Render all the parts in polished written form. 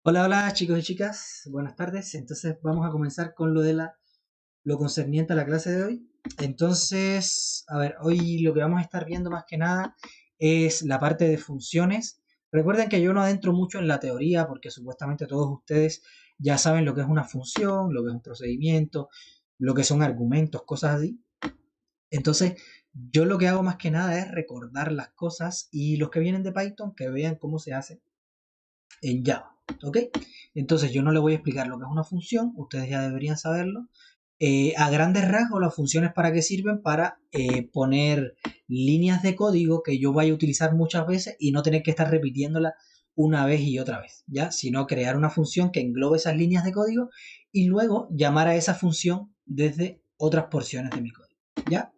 Hola, hola chicos y chicas, buenas tardes. Entonces vamos a comenzar con lo concerniente a la clase de hoy. Entonces, a ver, hoy lo que vamos a estar viendo más que nada es la parte de funciones. Recuerden que yo no adentro mucho en la teoría porque supuestamente todos ustedes ya saben lo que es una función, lo que es un procedimiento, lo que son argumentos, cosas así. Entonces, yo lo que hago más que nada es recordar las cosas y los que vienen de Python que vean cómo se hace en Java. ¿Ok? Entonces yo no le voy a explicar lo que es una función, ustedes ya deberían saberlo. A grandes rasgos, las funciones para qué sirven para poner líneas de código que yo vaya a utilizar muchas veces y no tener que estar repitiéndola una vez y otra vez, ¿ya? Sino crear una función que englobe esas líneas de código y luego llamar a esa función desde otras porciones de mi código, ¿ya?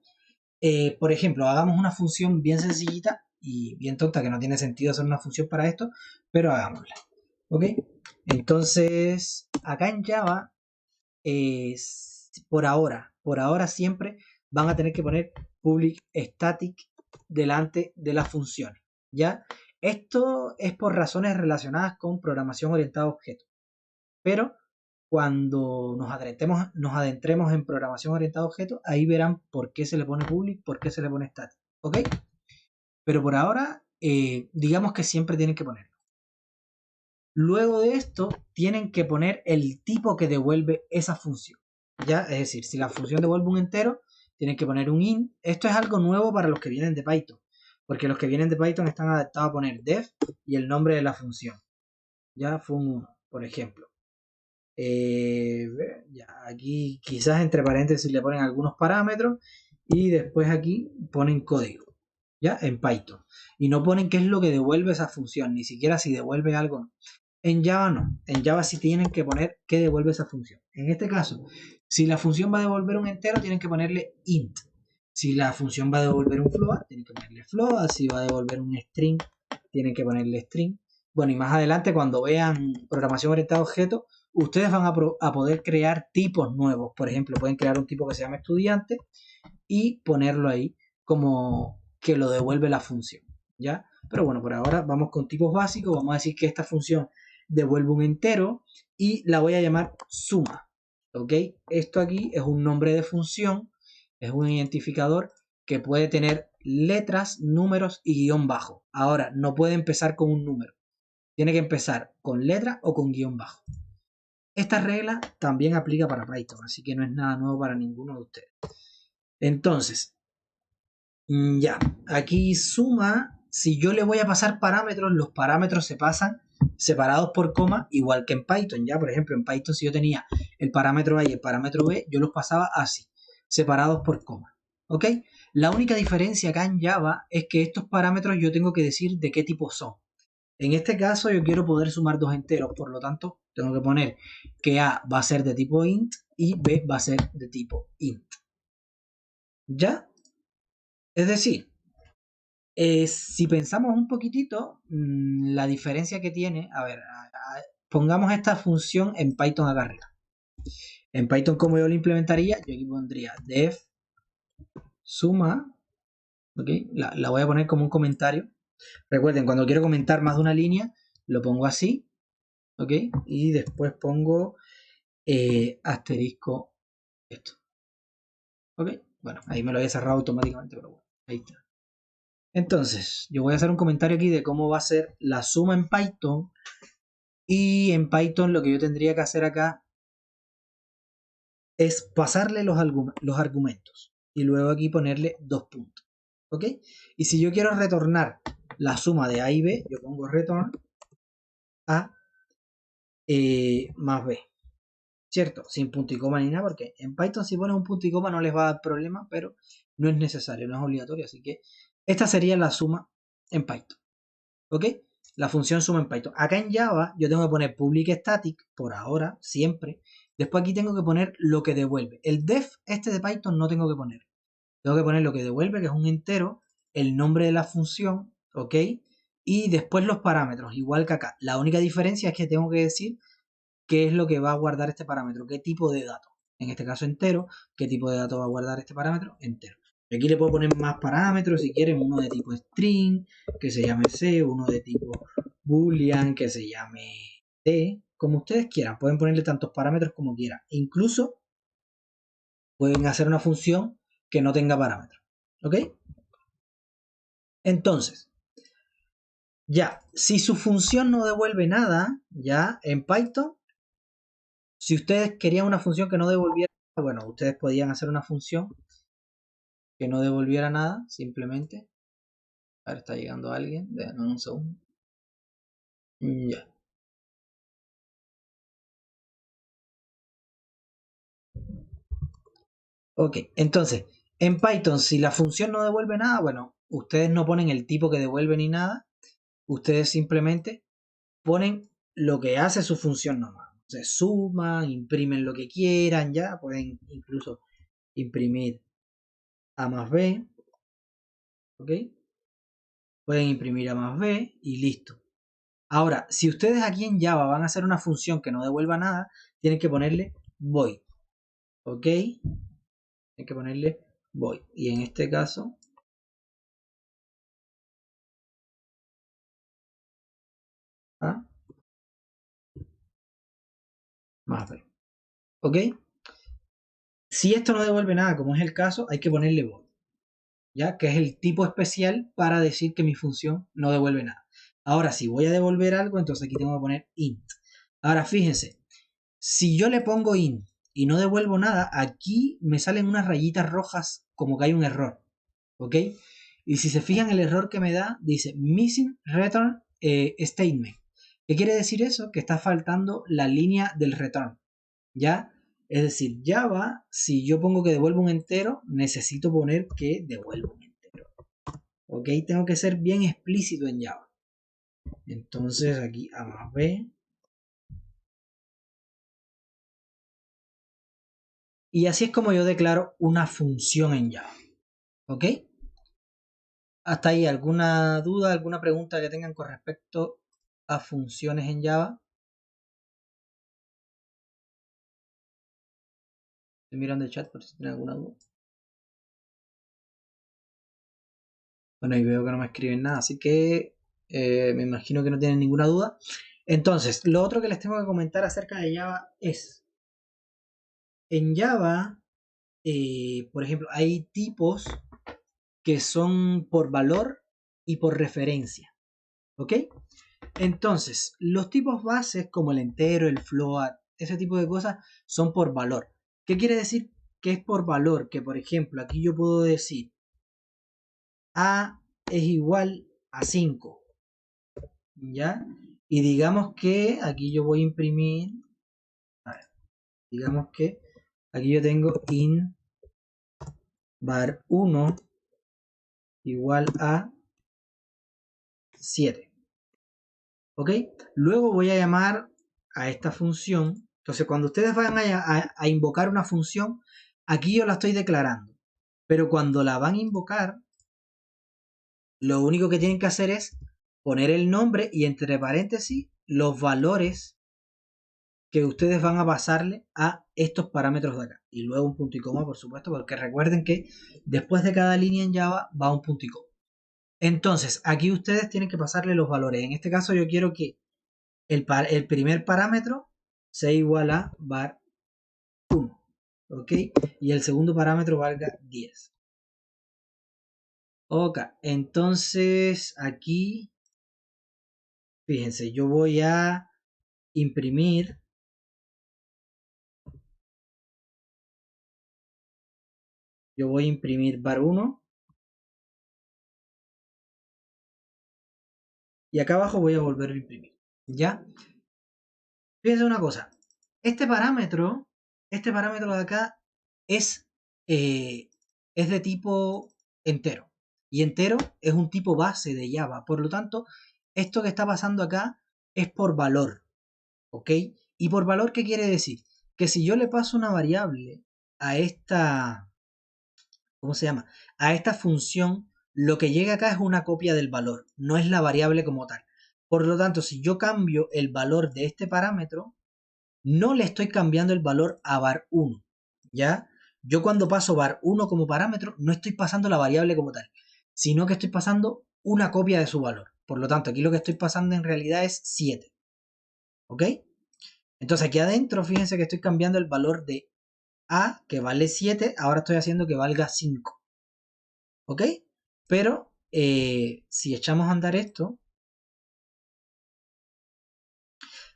Por ejemplo, hagamos una función bien sencillita y bien tonta que no tiene sentido hacer una función para esto, pero hagámosla. ¿Ok? Entonces, acá en Java, por ahora siempre van a tener que poner public static delante de las funciones. ¿Ya? Esto es por razones relacionadas con programación orientada a objetos. Pero cuando nos adentremos en programación orientada a objetos, ahí verán por qué se le pone public, por qué se le pone static. ¿Ok? Pero por ahora, digamos que siempre tienen que poner. Luego de esto, tienen que poner el tipo que devuelve esa función. ¿Ya? Es decir, si la función devuelve un entero, tienen que poner un int. Esto es algo nuevo para los que vienen de Python, porque los que vienen de Python están adaptados a poner def y el nombre de la función. Ya, fun1, por ejemplo. Ya, aquí quizás entre paréntesis le ponen algunos parámetros y después aquí ponen código, ¿ya? En Python. Y no ponen qué es lo que devuelve esa función, ni siquiera si devuelve algo. En Java no. En Java sí tienen que poner qué devuelve esa función. En este caso, si la función va a devolver un entero, tienen que ponerle int. Si la función va a devolver un float, tienen que ponerle float. Si va a devolver un string, tienen que ponerle string. Bueno, y más adelante, cuando vean programación orientada a objetos, ustedes van a poder crear tipos nuevos. Por ejemplo, pueden crear un tipo que se llama estudiante y ponerlo ahí como que lo devuelve la función. ¿Ya? Pero bueno, por ahora vamos con tipos básicos. Vamos a decir que esta función devuelve un entero y la voy a llamar suma. ¿Ok? Esto aquí es un nombre de función, es un identificador que puede tener letras, números y guión bajo. Ahora, no puede empezar con un número. Tiene que empezar con letra o con guión bajo. Esta regla también aplica para Python, así que no es nada nuevo para ninguno de ustedes. Entonces, ya, aquí suma, si yo le voy a pasar parámetros, los parámetros se pasan separados por coma, igual que en Python, ya, por ejemplo, en Python si yo tenía el parámetro A y el parámetro B, yo los pasaba así, separados por coma, ¿ok? La única diferencia acá en Java es que estos parámetros yo tengo que decir de qué tipo son. En este caso yo quiero poder sumar dos enteros, por lo tanto tengo que poner que A va a ser de tipo int y B va a ser de tipo int. ¿Ya? Es decir, si pensamos un poquitito, la diferencia que tiene, a ver, pongamos esta función en Python acá arriba. En Python, como yo lo implementaría, yo aquí pondría def suma, ¿ok? La voy a poner como un comentario. Recuerden, cuando quiero comentar más de una línea, lo pongo así, ¿ok? Y después pongo asterisco esto, ¿ok? Bueno, ahí me lo había cerrado automáticamente, pero bueno, ahí está. Entonces, yo voy a hacer un comentario aquí de cómo va a ser la suma en Python. Y en Python lo que yo tendría que hacer acá es pasarle los argumentos y luego aquí ponerle dos puntos. ¿Ok? Y si yo quiero retornar la suma de A y B, yo pongo return A más B. ¿Cierto? Sin punto y coma ni nada, porque en Python si ponen un punto y coma no les va a dar problema, pero no es necesario, no es obligatorio. Así que esta sería la suma en Python. ¿Ok? La función suma en Python. Acá en Java yo tengo que poner public static, por ahora, siempre. Después aquí tengo que poner lo que devuelve. El def este de Python no tengo que poner. Tengo que poner lo que devuelve, que es un entero, el nombre de la función, ¿ok? Y después los parámetros, igual que acá. La única diferencia es que tengo que decir qué es lo que va a guardar este parámetro, qué tipo de dato. En este caso entero, qué tipo de dato va a guardar este parámetro, entero. Y aquí le puedo poner más parámetros si quieren, uno de tipo string, que se llame C, uno de tipo boolean, que se llame D, como ustedes quieran. Pueden ponerle tantos parámetros como quieran. Incluso pueden hacer una función que no tenga parámetros. ¿Ok? Entonces, ya, si su función no devuelve nada, ya en Python, si ustedes querían una función que no devolviera, bueno, ustedes podían hacer una función que no devolviera nada, simplemente. A ver, está llegando alguien. Déjenme un segundo. Ya. Ok, entonces, en Python, si la función no devuelve nada, bueno, ustedes no ponen el tipo que devuelve ni nada. Ustedes simplemente ponen lo que hace su función nomás. O sea, suman, imprimen lo que quieran, ya. Pueden incluso imprimir A más B. ¿Ok? Pueden imprimir A más B y listo. Ahora, si ustedes aquí en Java van a hacer una función que no devuelva nada, tienen que ponerle void. ¿Ok? Tienen que ponerle void. Y en este caso, A más B. ¿Ok? Si esto no devuelve nada, como es el caso, hay que ponerle void. ¿Ya? Que es el tipo especial para decir que mi función no devuelve nada. Ahora, si voy a devolver algo, entonces aquí tengo que poner int. Ahora, fíjense, si yo le pongo int y no devuelvo nada, aquí me salen unas rayitas rojas como que hay un error. ¿Ok? Y si se fijan, el error que me da dice missing return statement. ¿Qué quiere decir eso? Que está faltando la línea del return. ¿Ya? Es decir, Java, si yo pongo que devuelvo un entero, necesito poner que devuelvo un entero. ¿Ok? Tengo que ser bien explícito en Java. Entonces aquí A más B. Y así es como yo declaro una función en Java. ¿Ok? Hasta ahí, ¿alguna duda, alguna pregunta que tengan con respecto a funciones en Java? Estoy mirando el chat por si tienen alguna duda. Bueno, y veo que no me escriben nada, así que me imagino que no tienen ninguna duda. Entonces, lo otro que les tengo que comentar acerca de Java es, en Java, por ejemplo, hay tipos que son por valor y por referencia. ¿Ok? Entonces, los tipos bases como el entero, el float, ese tipo de cosas son por valor. ¿Qué quiere decir que es por valor? Que por ejemplo, aquí yo puedo decir A es igual a 5, ¿ya? Y digamos que aquí yo voy a imprimir, a ver, digamos que aquí yo tengo in var 1 igual a 7. ¿Ok? Luego voy a llamar a esta función. Entonces, cuando ustedes van a invocar una función, aquí yo la estoy declarando. Pero cuando la van a invocar, lo único que tienen que hacer es poner el nombre y entre paréntesis los valores que ustedes van a pasarle a estos parámetros de acá. Y luego un punto y coma, por supuesto, porque recuerden que después de cada línea en Java va un punto y coma. Entonces, aquí ustedes tienen que pasarle los valores. En este caso yo quiero que el primer parámetro sea igual a var 1. ¿Ok? Y el segundo parámetro valga 10. Ok, entonces aquí, fíjense, yo voy a imprimir, var 1 y acá abajo voy a volver a imprimir. ¿Ya? Fíjense una cosa, este parámetro de acá es, eh, es de tipo entero. Y entero es un tipo base de Java. Por lo tanto, esto que está pasando acá es por valor. ¿Ok? ¿Y por valor qué quiere decir? Que si yo le paso una variable a esta, ¿cómo se llama? A esta función, lo que llega acá es una copia del valor, no es la variable como tal. Por lo tanto, si yo cambio el valor de este parámetro, no le estoy cambiando el valor a var 1, ¿ya? Yo cuando paso var 1 como parámetro, no estoy pasando la variable como tal, sino que estoy pasando una copia de su valor. Por lo tanto, aquí lo que estoy pasando en realidad es 7. ¿Ok? Entonces aquí adentro, fíjense que estoy cambiando el valor de A, que vale 7, ahora estoy haciendo que valga 5. ¿Ok? Pero si echamos a andar esto,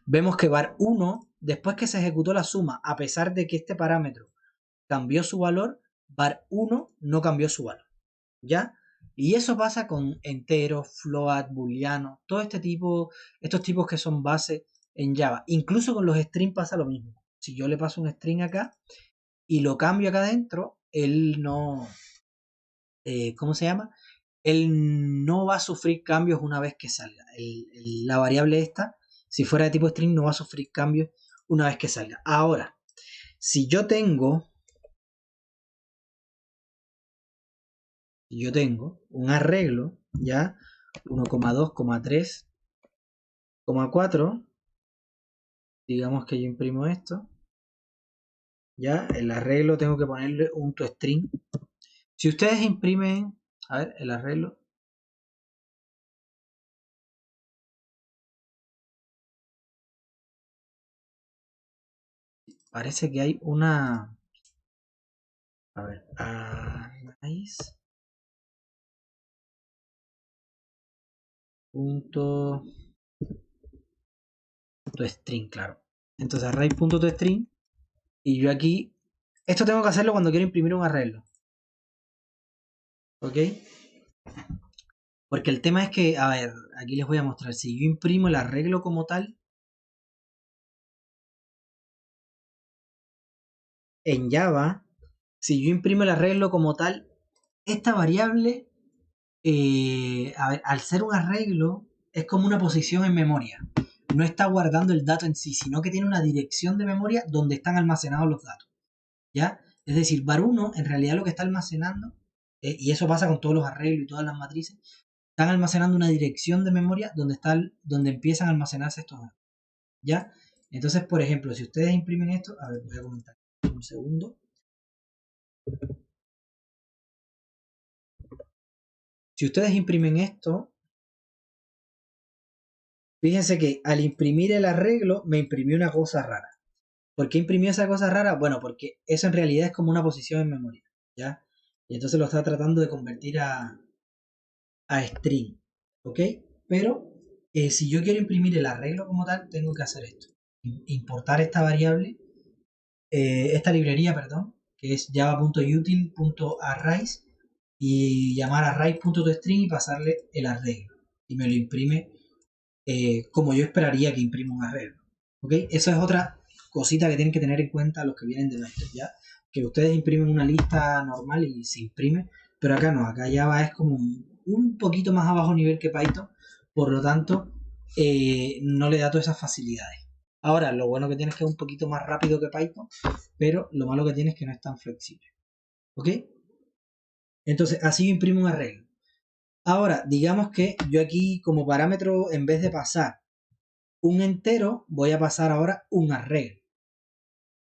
vemos que var1, después que se ejecutó la suma, a pesar de que este parámetro cambió su valor, var1 no cambió su valor. ¿Ya? Y eso pasa con enteros, float, booleano, todo este tipo, estos tipos que son base en Java. Incluso con los strings pasa lo mismo. Si yo le paso un string acá y lo cambio acá adentro, él no, ¿cómo se llama? Él no va a sufrir cambios una vez que salga. La variable esta, si fuera de tipo string, no va a sufrir cambios una vez que salga. Ahora, si yo tengo un arreglo, ya, 1,2,3, 4, digamos que yo imprimo esto, ya, el arreglo tengo que ponerle un toString. Si ustedes imprimen, a ver, el arreglo, parece que hay una, a ver, arrays punto toString, claro. Entonces array.toString, y yo aquí, esto tengo que hacerlo cuando quiero imprimir un arreglo, ¿ok? Porque el tema es que, a ver, aquí les voy a mostrar, si yo imprimo el arreglo como tal, en Java, si yo imprimo el arreglo como tal, esta variable, a ver, al ser un arreglo, es como una posición en memoria. No está guardando el dato en sí, sino que tiene una dirección de memoria donde están almacenados los datos. ¿Ya? Es decir, var1 en realidad lo que está almacenando, y eso pasa con todos los arreglos y todas las matrices, están almacenando una dirección de memoria donde empiezan a almacenarse estos datos. ¿Ya? Entonces, por ejemplo, si ustedes imprimen esto, a ver, voy a comentar un segundo. Si ustedes imprimen esto, fíjense que al imprimir el arreglo me imprimió una cosa rara. ¿Por qué imprimió esa cosa rara? Bueno, porque eso en realidad es como una posición en memoria, ¿ya? Y entonces lo está tratando de convertir a string, ¿ok? Pero si yo quiero imprimir el arreglo como tal, tengo que hacer esto. Importar esta variable, esta librería, perdón, que es java.util.arrays, y llamar arrays.toString y pasarle el arreglo. Y me lo imprime como yo esperaría que imprima un arreglo. ¿Ok? Eso es otra cosita que tienen que tener en cuenta los que vienen de Vector, ¿ya? Que ustedes imprimen una lista normal y se imprime, pero acá no, acá Java es como un poquito más a bajo nivel que Python, por lo tanto, no le da todas esas facilidades. Ahora, lo bueno que tiene es que es un poquito más rápido que Python, pero lo malo que tiene es que no es tan flexible. ¿Ok? Entonces, así yo imprimo un arreglo. Ahora, digamos que yo aquí como parámetro, en vez de pasar un entero, voy a pasar ahora un arreglo.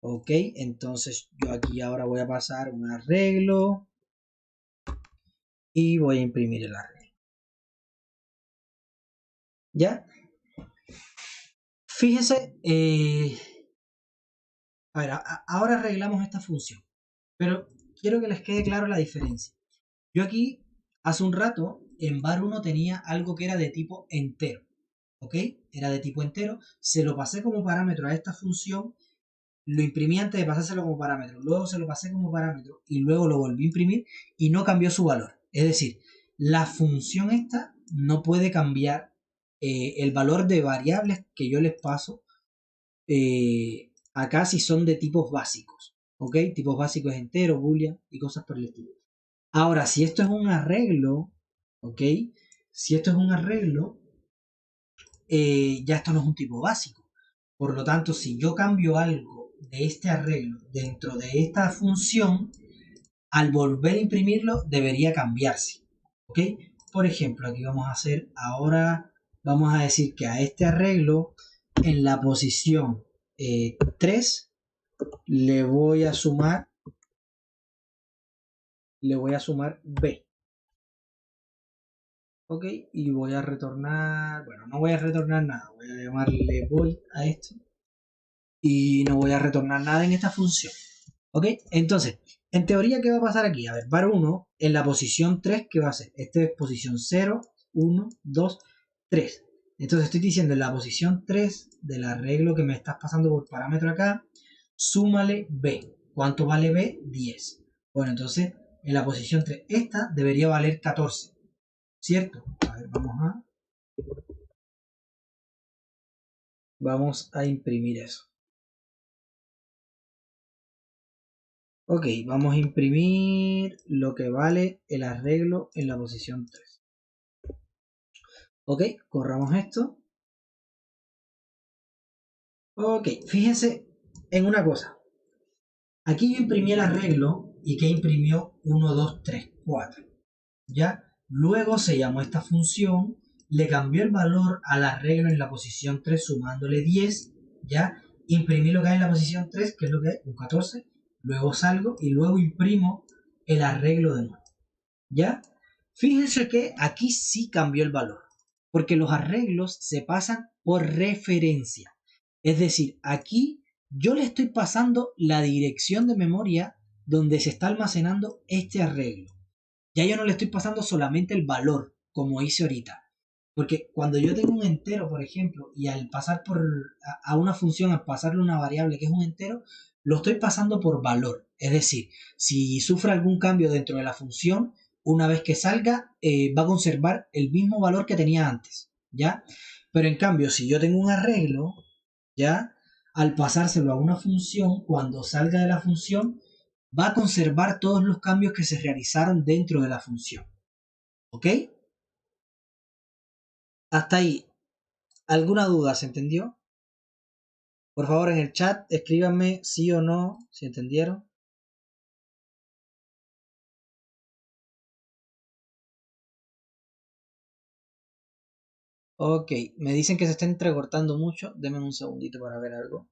Ok, entonces yo aquí ahora voy a pasar un arreglo y voy a imprimir el arreglo. ¿Ya? Fíjese, a ver, ahora arreglamos esta función, pero quiero que les quede claro la diferencia. Yo aquí, hace un rato, en var1 tenía algo que era de tipo entero. ¿Ok? Era de tipo entero, se lo pasé como parámetro a esta función, lo imprimí antes de pasárselo como parámetro, luego se lo pasé como parámetro y luego lo volví a imprimir y no cambió su valor. Es decir, la función esta no puede cambiar el valor de variables que yo les paso acá si son de tipos básicos. ¿Ok? Tipos básicos enteros, boolean y cosas por el estilo. Ahora, si esto es un arreglo, ¿ok? Si esto es un arreglo, ya esto no es un tipo básico. Por lo tanto, si yo cambio algo de este arreglo dentro de esta función, al volver a imprimirlo debería cambiarse. ¿Ok? Por ejemplo, aquí vamos a hacer ahora, vamos a decir que a este arreglo en la posición 3 le voy a sumar B. Ok, y voy a retornar, bueno, no voy a retornar nada, voy a llamarle void a esto y no voy a retornar nada en esta función. Ok, entonces, en teoría, ¿qué va a pasar aquí? A ver, var1 en la posición 3, ¿qué va a ser? Este es posición 0, 1, 2, 3. Entonces estoy diciendo en la posición 3 del arreglo que me estás pasando por parámetro acá, súmale b. ¿Cuánto vale b? 10. Bueno, entonces en la posición 3, esta debería valer 14, ¿cierto? A ver, vamos a imprimir eso. Ok, vamos a imprimir lo que vale el arreglo en la posición 3. Ok, corramos esto. Ok, fíjense en una cosa. Aquí yo imprimí el arreglo y que imprimió 1, 2, 3, 4. ¿Ya? Luego se llamó esta función, le cambió el valor al arreglo en la posición 3 sumándole 10. ¿Ya? Imprimí lo que hay en la posición 3, que es lo que hay, un 14. Luego salgo y luego imprimo el arreglo de nuevo. ¿Ya? Fíjense que aquí sí cambió el valor, porque los arreglos se pasan por referencia. Es decir, aquí yo le estoy pasando la dirección de memoria donde se está almacenando este arreglo. Ya yo no le estoy pasando solamente el valor, como hice ahorita. Porque cuando yo tengo un entero, por ejemplo, y al pasar a una función, al pasarle una variable que es un entero, lo estoy pasando por valor. Es decir, si sufre algún cambio dentro de la función, una vez que salga, va a conservar el mismo valor que tenía antes. ¿Ya? Pero en cambio, si yo tengo un arreglo, ¿ya? Al pasárselo a una función, cuando salga de la función, va a conservar todos los cambios que se realizaron dentro de la función. ¿Ok? Hasta ahí. ¿Alguna duda? ¿Se entendió? Por favor, en el chat escríbanme sí o no, si entendieron. Ok, me dicen que se está entrecortando mucho. Denme un segundito para ver algo.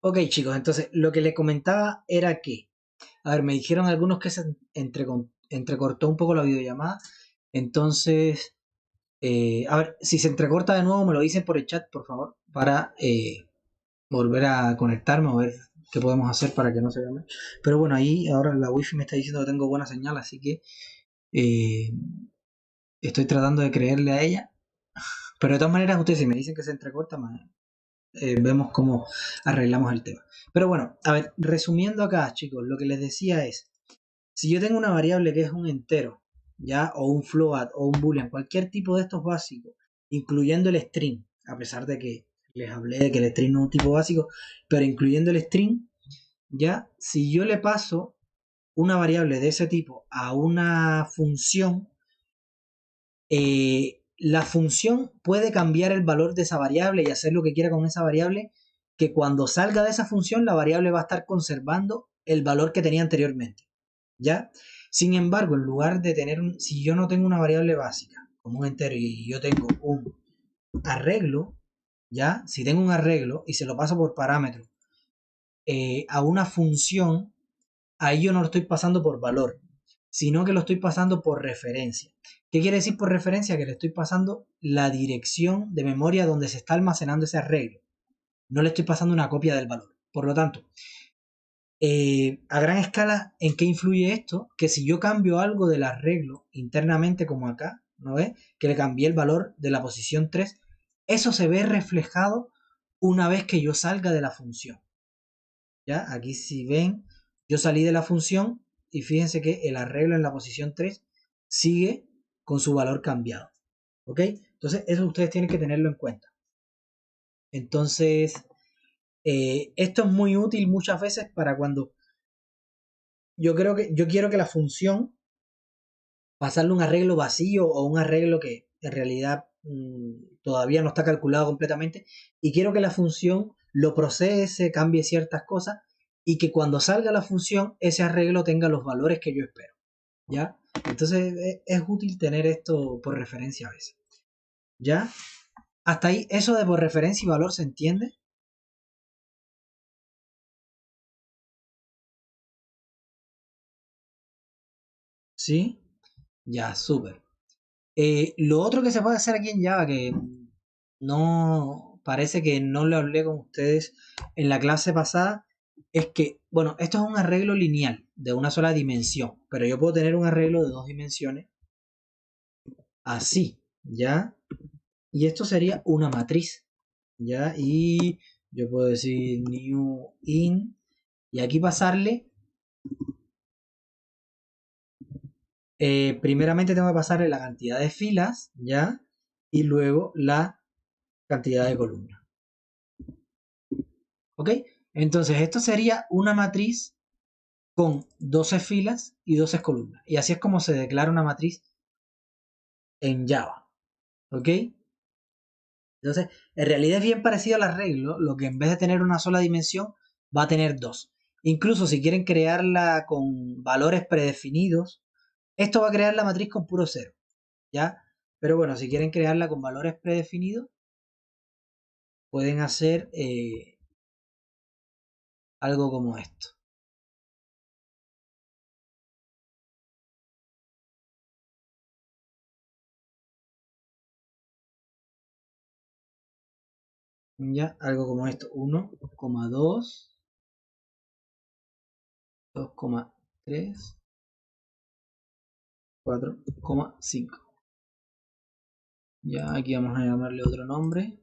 Ok, chicos, entonces lo que les comentaba era que, a ver, me dijeron algunos que se entrecortó un poco la videollamada. Entonces, a ver, si se entrecorta de nuevo, me lo dicen por el chat, por favor, para volver a conectarme o ver qué podemos hacer para que no se vea mal. Pero bueno, ahí ahora la wifi me está diciendo que tengo buena señal, así que eh, estoy tratando de creerle a ella. Pero de todas maneras, ustedes si me dicen que se entrecorta, vemos cómo arreglamos el tema. Pero bueno, a ver, resumiendo acá, chicos, lo que les decía es, si yo tengo una variable que es un entero, ya, o un float, o un boolean, cualquier tipo de estos básicos, incluyendo el string, a pesar de que les hablé de que el string no es un tipo básico, pero incluyendo el string, ya, si yo le paso una variable de ese tipo a una función, la función puede cambiar el valor de esa variable y hacer lo que quiera con esa variable, que cuando salga de esa función la variable va a estar conservando el valor que tenía anteriormente. ¿Ya? Sin embargo, en lugar de tener si yo no tengo una variable básica como un entero y yo tengo un arreglo, ¿ya? Si tengo un arreglo y se lo paso por parámetro a una función, ahí yo no lo estoy pasando por valor, sino que lo estoy pasando por referencia. ¿Qué quiere decir por referencia? Que le estoy pasando la dirección de memoria donde se está almacenando ese arreglo. No le estoy pasando una copia del valor. Por lo tanto, a gran escala, ¿en qué influye esto? Que si yo cambio algo del arreglo internamente, como acá, ¿no ves? Que le cambié el valor de la posición 3, eso se ve reflejado una vez que yo salga de la función. ¿Ya? Aquí si ven, yo salí de la función y fíjense que el arreglo en la posición 3 sigue con su valor cambiado. ¿Ok? Entonces eso ustedes tienen que tenerlo en cuenta. Entonces, esto es muy útil muchas veces para cuando yo quiero que la función pasarle un arreglo vacío o un arreglo que en realidad todavía no está calculado completamente y quiero que la función lo procese, cambie ciertas cosas y que cuando salga la función ese arreglo tenga los valores que yo espero. ¿Ya? Entonces es útil tener esto por referencia a veces. ¿Ya? Hasta ahí, eso de por referencia y valor se entiende. ¿Sí? Ya, súper. Lo otro que se puede hacer aquí en Java, que no parece que no lo hablé con ustedes en la clase pasada, es que, bueno, esto es un arreglo lineal de una sola dimensión, pero yo puedo tener un arreglo de dos dimensiones así, ¿ya? Y esto sería una matriz, ¿ya? Y yo puedo decir new in y aquí pasarle, primeramente tengo que pasarle la cantidad de filas, ¿ya? Y luego la cantidad de columnas, ¿ok? Entonces esto sería una matriz con 12 filas y 12 columnas. Y así es como se declara una matriz en Java, ¿ok? Entonces, en realidad es bien parecido al arreglo, lo que en vez de tener una sola dimensión, va a tener dos. Incluso si quieren crearla con valores predefinidos, esto va a crear la matriz con puro cero, ¿ya? Pero bueno, si quieren crearla con valores predefinidos, pueden hacer algo como esto. ¿Ya? Algo como esto. 1,2, 2,3, 4,5. Ya, aquí vamos a llamarle otro nombre.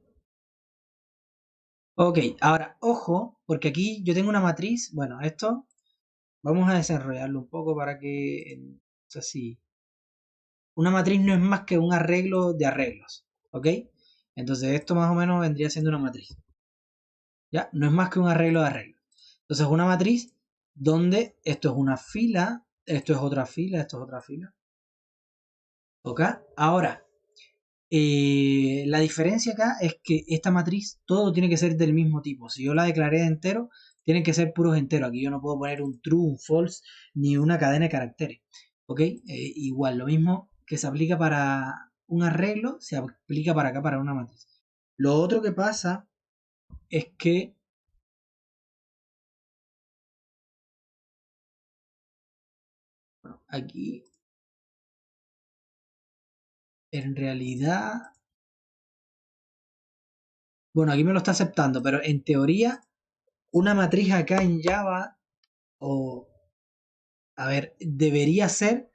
Ok, ahora, ojo, porque aquí yo tengo una matriz. Bueno, esto vamos a desarrollarlo un poco para que, no sé si, una matriz no es más que un arreglo de arreglos, ¿ok? Entonces esto más o menos vendría siendo una matriz, ¿ya? No es más que un arreglo de arreglos. Entonces una matriz donde esto es una fila, esto es otra fila, esto es otra fila, ¿ok? Ahora, la diferencia acá es que esta matriz todo tiene que ser del mismo tipo. Si yo la declaré de entero, tienen que ser puros enteros. Aquí yo no puedo poner un true, un false, ni una cadena de caracteres. ¿Ok? Igual, lo mismo que se aplica para un arreglo, se aplica para acá, para una matriz. Lo otro que pasa es que bueno, aquí en realidad, bueno, aquí me lo está aceptando, pero en teoría una matriz acá en Java, o a ver, debería ser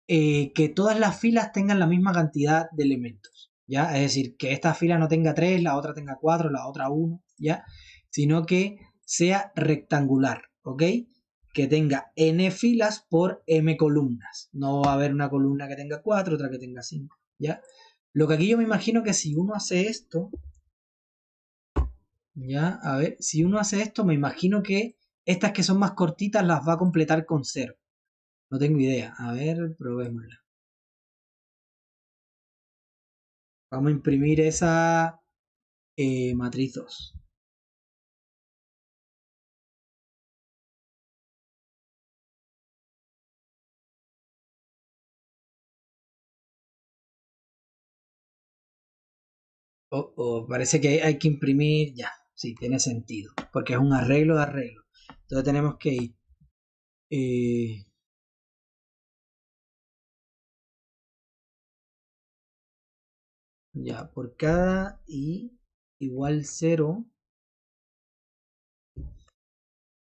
que todas las filas tengan la misma cantidad de elementos, ¿ya? Es decir, que esta fila no tenga 3, la otra tenga 4, la otra 1, ¿ya? Sino que sea rectangular, ¿ok? Que tenga n filas por m columnas. No va a haber una columna que tenga 4, otra que tenga 5, ¿ya? Lo que aquí yo me imagino que si uno hace esto, ¿ya? A ver, si uno hace esto, me imagino que estas que son más cortitas las va a completar con 0. No tengo idea. A ver, probémosla. Vamos a imprimir esa matriz 2. Parece que hay que imprimir ya. Sí, tiene sentido. Porque es un arreglo de arreglo. Entonces tenemos que ir. eh, ya, por cada i igual 0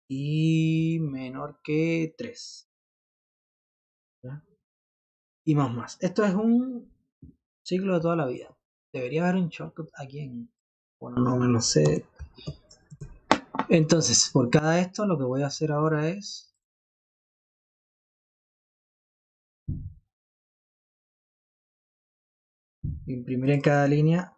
y menor que 3. ¿Ya? Y más. Esto es un ciclo de toda la vida. Debería haber un shortcut aquí en. Bueno, no me lo sé. Entonces, por cada esto, lo que voy a hacer ahora es imprimir en cada línea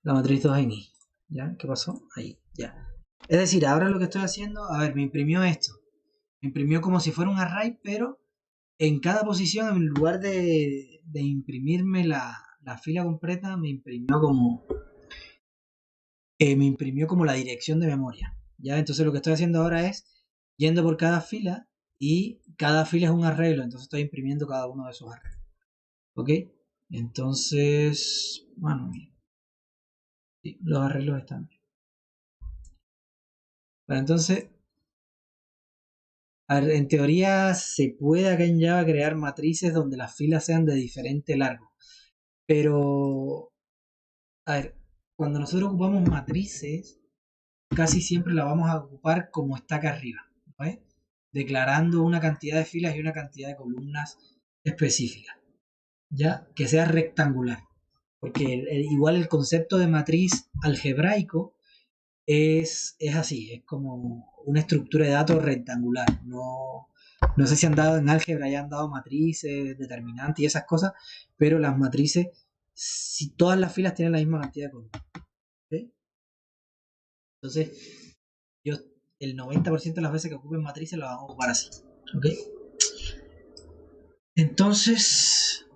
la matriz 2 en i. ¿Ya? ¿Qué pasó? Ahí, ya. Es decir, ahora lo que estoy haciendo, a ver, me imprimió esto. Me imprimió como si fuera un array, pero en cada posición, en lugar de imprimirme la fila completa, me imprimió como la dirección de memoria. ¿Ya? Entonces lo que estoy haciendo ahora es yendo por cada fila y cada fila es un arreglo, entonces estoy imprimiendo cada uno de esos arreglos. ¿Ok? Entonces, bueno, sí, los arreglos están bien. Bueno, entonces, a ver, en teoría se puede acá en Java crear matrices donde las filas sean de diferente largo. Pero, a ver, cuando nosotros ocupamos matrices, casi siempre la vamos a ocupar como está acá arriba, ¿vale? Declarando una cantidad de filas y una cantidad de columnas específicas, ya que sea rectangular, porque igual el concepto de matriz algebraico es así, es como una estructura de datos rectangular. No, no sé si han dado en álgebra, ya han dado matrices, determinantes y esas cosas, pero las matrices, si todas las filas tienen la misma cantidad de columnas, ¿sí? Entonces, yo el 90% de las veces que ocupen matrices las vamos a ocupar así, ¿ok? Entonces,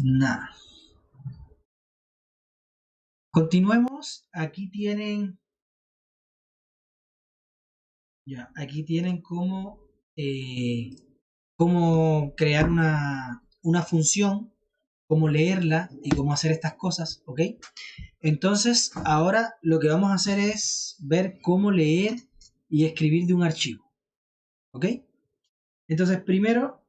nada. Continuemos. Aquí tienen cómo crear una función, cómo leerla y cómo hacer estas cosas, ¿ok? Entonces, ahora lo que vamos a hacer es ver cómo leer y escribir de un archivo, ¿ok? Entonces, primero,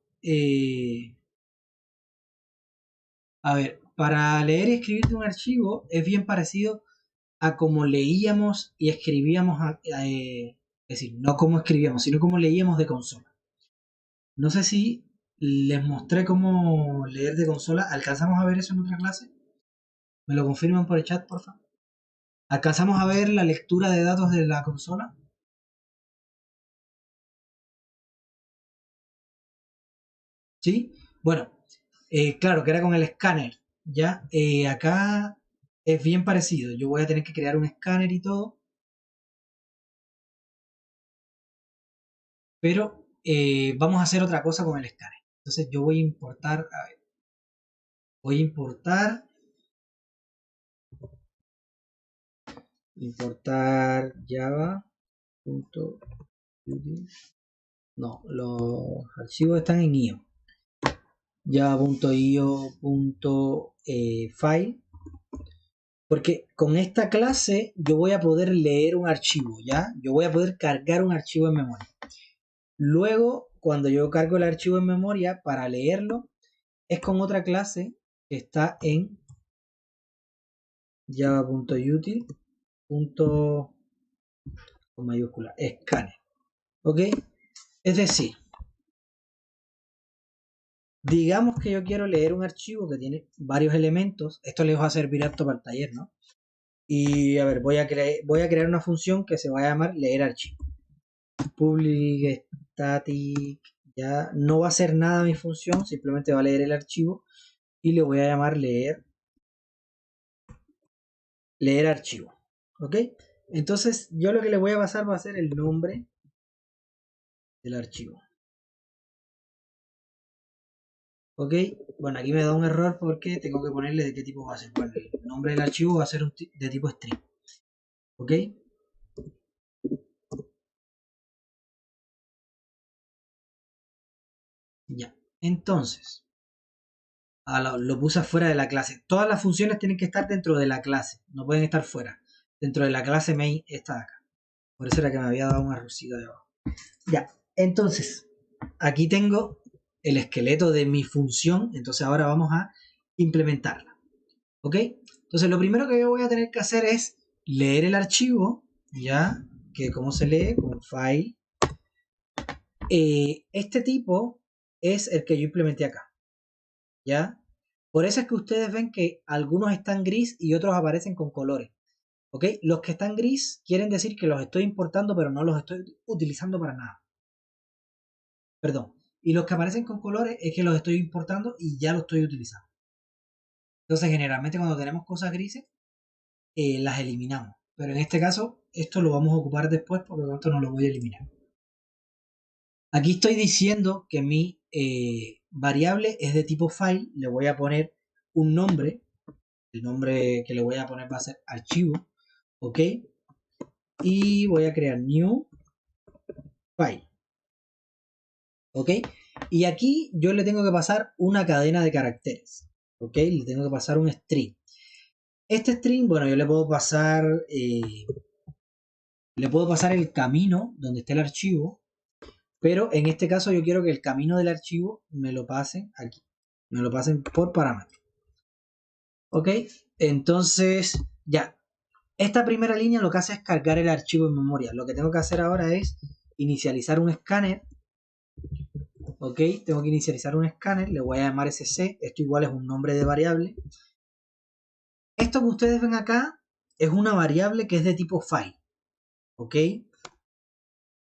a ver, para leer y escribir de un archivo es bien parecido a cómo leíamos y escribíamos, es decir, no cómo escribíamos, sino cómo leíamos de consola. No sé si les mostré cómo leer de consola. ¿Alcanzamos a ver eso en otra clase? ¿Me lo confirman por el chat, por favor? ¿Alcanzamos a ver la lectura de datos de la consola? ¿Sí? Bueno, claro, que era con el escáner. Ya, acá es bien parecido. Yo voy a tener que crear un escáner y todo, pero vamos a hacer otra cosa con el escáner. Entonces yo voy a importar, a ver, voy a importar java.util. No, los archivos están en IO. Java.io.file. Porque con esta clase yo voy a poder leer un archivo, ¿ya? Yo voy a poder cargar un archivo en memoria. Luego, cuando yo cargo el archivo en memoria para leerlo, es con otra clase que está en java.util. Con mayúscula, scanner. ¿Ok? Es decir, digamos que yo quiero leer un archivo que tiene varios elementos. Esto les va a servir apto para el taller, ¿no? Y a ver, voy a crear una función que se va a llamar leer archivo. Public static, ya no va a hacer nada mi función, simplemente va a leer el archivo y le voy a llamar leer archivo. ¿Ok? Entonces yo lo que le voy a pasar va a ser el nombre del archivo. ¿Ok? Bueno, aquí me da un error porque tengo que ponerle de qué tipo va a ser. Bueno, el nombre del archivo va a ser de tipo string. ¿Ok? Ya. Entonces, lo puse afuera de la clase. Todas las funciones tienen que estar dentro de la clase. No pueden estar fuera. Dentro de la clase main está acá. Por eso era que me había dado un errorcito de abajo. Ya. Entonces, aquí tengo el esqueleto de mi función. Entonces ahora vamos a implementarla. ¿Ok? Entonces lo primero que yo voy a tener que hacer es leer el archivo. Ya. Que cómo se lee, con file. Este tipo es el que yo implementé acá. ¿Ya? Por eso es que ustedes ven que algunos están gris y otros aparecen con colores. ¿Ok? Los que están gris quieren decir que los estoy importando pero no los estoy utilizando para nada. Perdón. Y los que aparecen con colores es que los estoy importando y ya los estoy utilizando. Entonces generalmente cuando tenemos cosas grises las eliminamos. Pero en este caso esto lo vamos a ocupar después, por lo tanto no lo voy a eliminar. Aquí estoy diciendo que mi variable es de tipo file. Le voy a poner un nombre. El nombre que le voy a poner va a ser archivo. ¿Ok? Y voy a crear new file. ¿Ok? Y aquí yo le tengo que pasar una cadena de caracteres. ¿Ok? Le tengo que pasar un string. Este string, bueno, yo le puedo pasar le puedo pasar el camino donde esté el archivo, pero en este caso yo quiero que el camino del archivo me lo pasen aquí, me lo pasen por parámetro. Ok, entonces ya, esta primera línea lo que hace es cargar el archivo en memoria. Lo que tengo que hacer ahora es inicializar un escáner. Ok, tengo que inicializar un escáner, le voy a llamar SC, esto igual es un nombre de variable. Esto que ustedes ven acá es una variable que es de tipo file. Ok,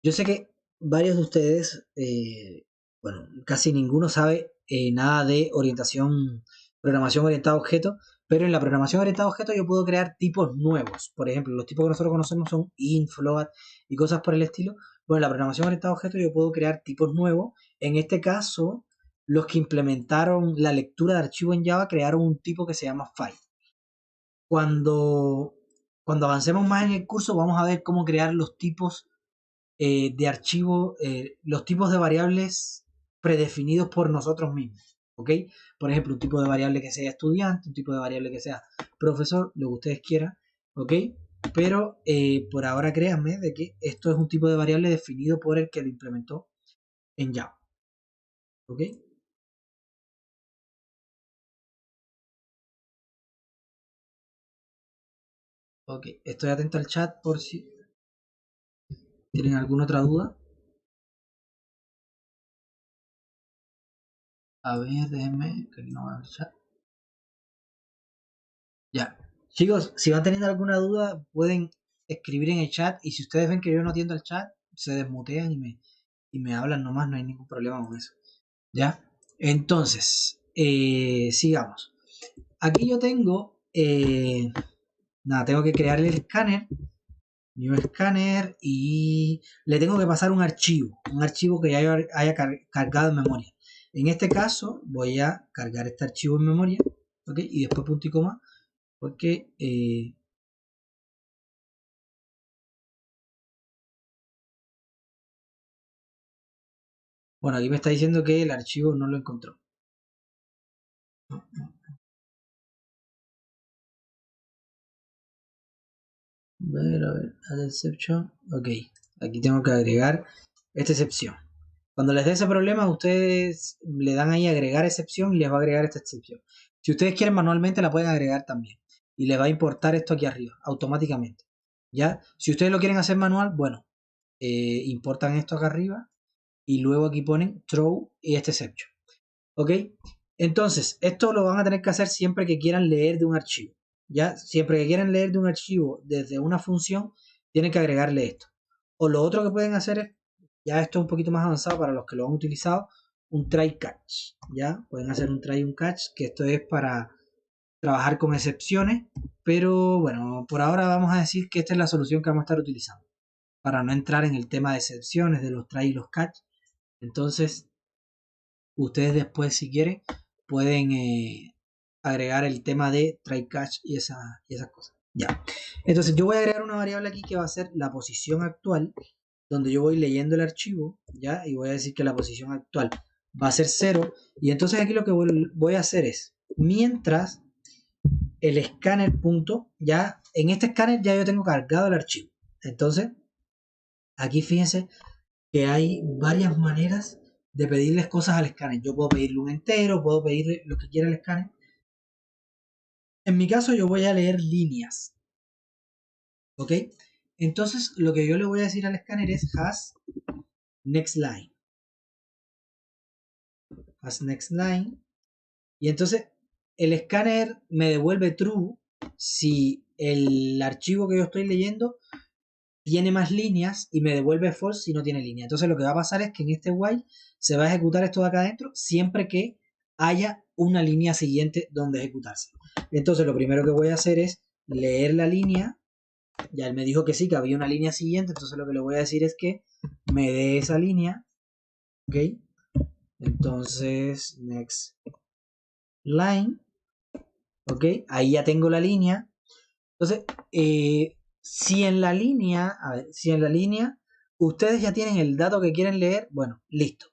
yo sé que varios de ustedes, bueno, casi ninguno sabe nada de programación orientada a objetos, pero en la programación orientada a objetos yo puedo crear tipos nuevos. Por ejemplo, los tipos que nosotros conocemos son int, float y cosas por el estilo. Bueno, en la programación orientada a objetos yo puedo crear tipos nuevos. En este caso, los que implementaron la lectura de archivo en Java crearon un tipo que se llama file. Cuando avancemos más en el curso vamos a ver cómo crear los tipos de archivo, los tipos de variables predefinidos por nosotros mismos. ¿Ok? Por ejemplo, un tipo de variable que sea estudiante, un tipo de variable que sea profesor, lo que ustedes quieran. ¿Ok? Pero por ahora créanme de que esto es un tipo de variable definido por el que lo implementó en Java. ¿Ok? Ok, estoy atento al chat por si tienen alguna otra duda. A ver, déjenme que no vea el chat. Ya. Chicos, si van teniendo alguna duda, pueden escribir en el chat. Y si ustedes ven que yo no atiendo el chat, se desmutean y me hablan nomás, no hay ningún problema con eso. ¿Ya? Entonces, sigamos. Aquí yo tengo, nada, tengo que crear el escáner, new escáner, y le tengo que pasar un archivo que ya haya cargado en memoria. En este caso, voy a cargar este archivo en memoria, ¿ok? Y después punto y coma, porque bueno, aquí me está diciendo que el archivo no lo encontró. A ver, add exception. Ok, aquí tengo que agregar esta excepción. Cuando les dé ese problema, ustedes le dan ahí agregar excepción y les va a agregar esta excepción. Si ustedes quieren manualmente, la pueden agregar también. Y les va a importar esto aquí arriba, automáticamente. ¿Ya? Si ustedes lo quieren hacer manual, bueno, importan esto acá arriba y luego aquí ponen throw y este exception. ¿Ok? Entonces, esto lo van a tener que hacer siempre que quieran leer de un archivo. ¿Ya? Siempre que quieran leer de un archivo desde una función, tienen que agregarle esto. O lo otro que pueden hacer es, ya esto es un poquito más avanzado para los que lo han utilizado, un try catch. ¿Ya? Pueden hacer un try y un catch, que esto es para trabajar con excepciones. Pero bueno, por ahora vamos a decir que esta es la solución que vamos a estar utilizando. Para no entrar en el tema de excepciones, de los try y los catch. Entonces, ustedes después, si quieren, pueden agregar el tema de try catch y esas cosas. Ya. Entonces yo voy a agregar una variable aquí que va a ser la posición actual, donde yo voy leyendo el archivo, ¿ya? Y voy a decir que la posición actual va a ser 0. Y entonces aquí lo que voy a hacer es, mientras el escáner punto, ya en este escáner ya yo tengo cargado el archivo. Entonces, aquí fíjense que hay varias maneras de pedirles cosas al escáner. Yo puedo pedirle un entero, puedo pedirle lo que quiera al escáner. En mi caso yo voy a leer líneas. ¿Ok? Entonces lo que yo le voy a decir al escáner es has next line. Has next line. Y entonces el escáner me devuelve true si el archivo que yo estoy leyendo tiene más líneas y me devuelve false si no tiene línea. Entonces lo que va a pasar es que en este while se va a ejecutar esto de acá adentro siempre que haya una línea siguiente donde ejecutarse. Entonces lo primero que voy a hacer es leer la línea. Ya él me dijo que sí, que había una línea siguiente, entonces lo que le voy a decir es que me dé esa línea. ¿Ok? Entonces, next line. ¿Ok? Ahí ya tengo la línea. Entonces, si en la línea, a ver, si en la línea ustedes ya tienen el dato que quieren leer, bueno, listo.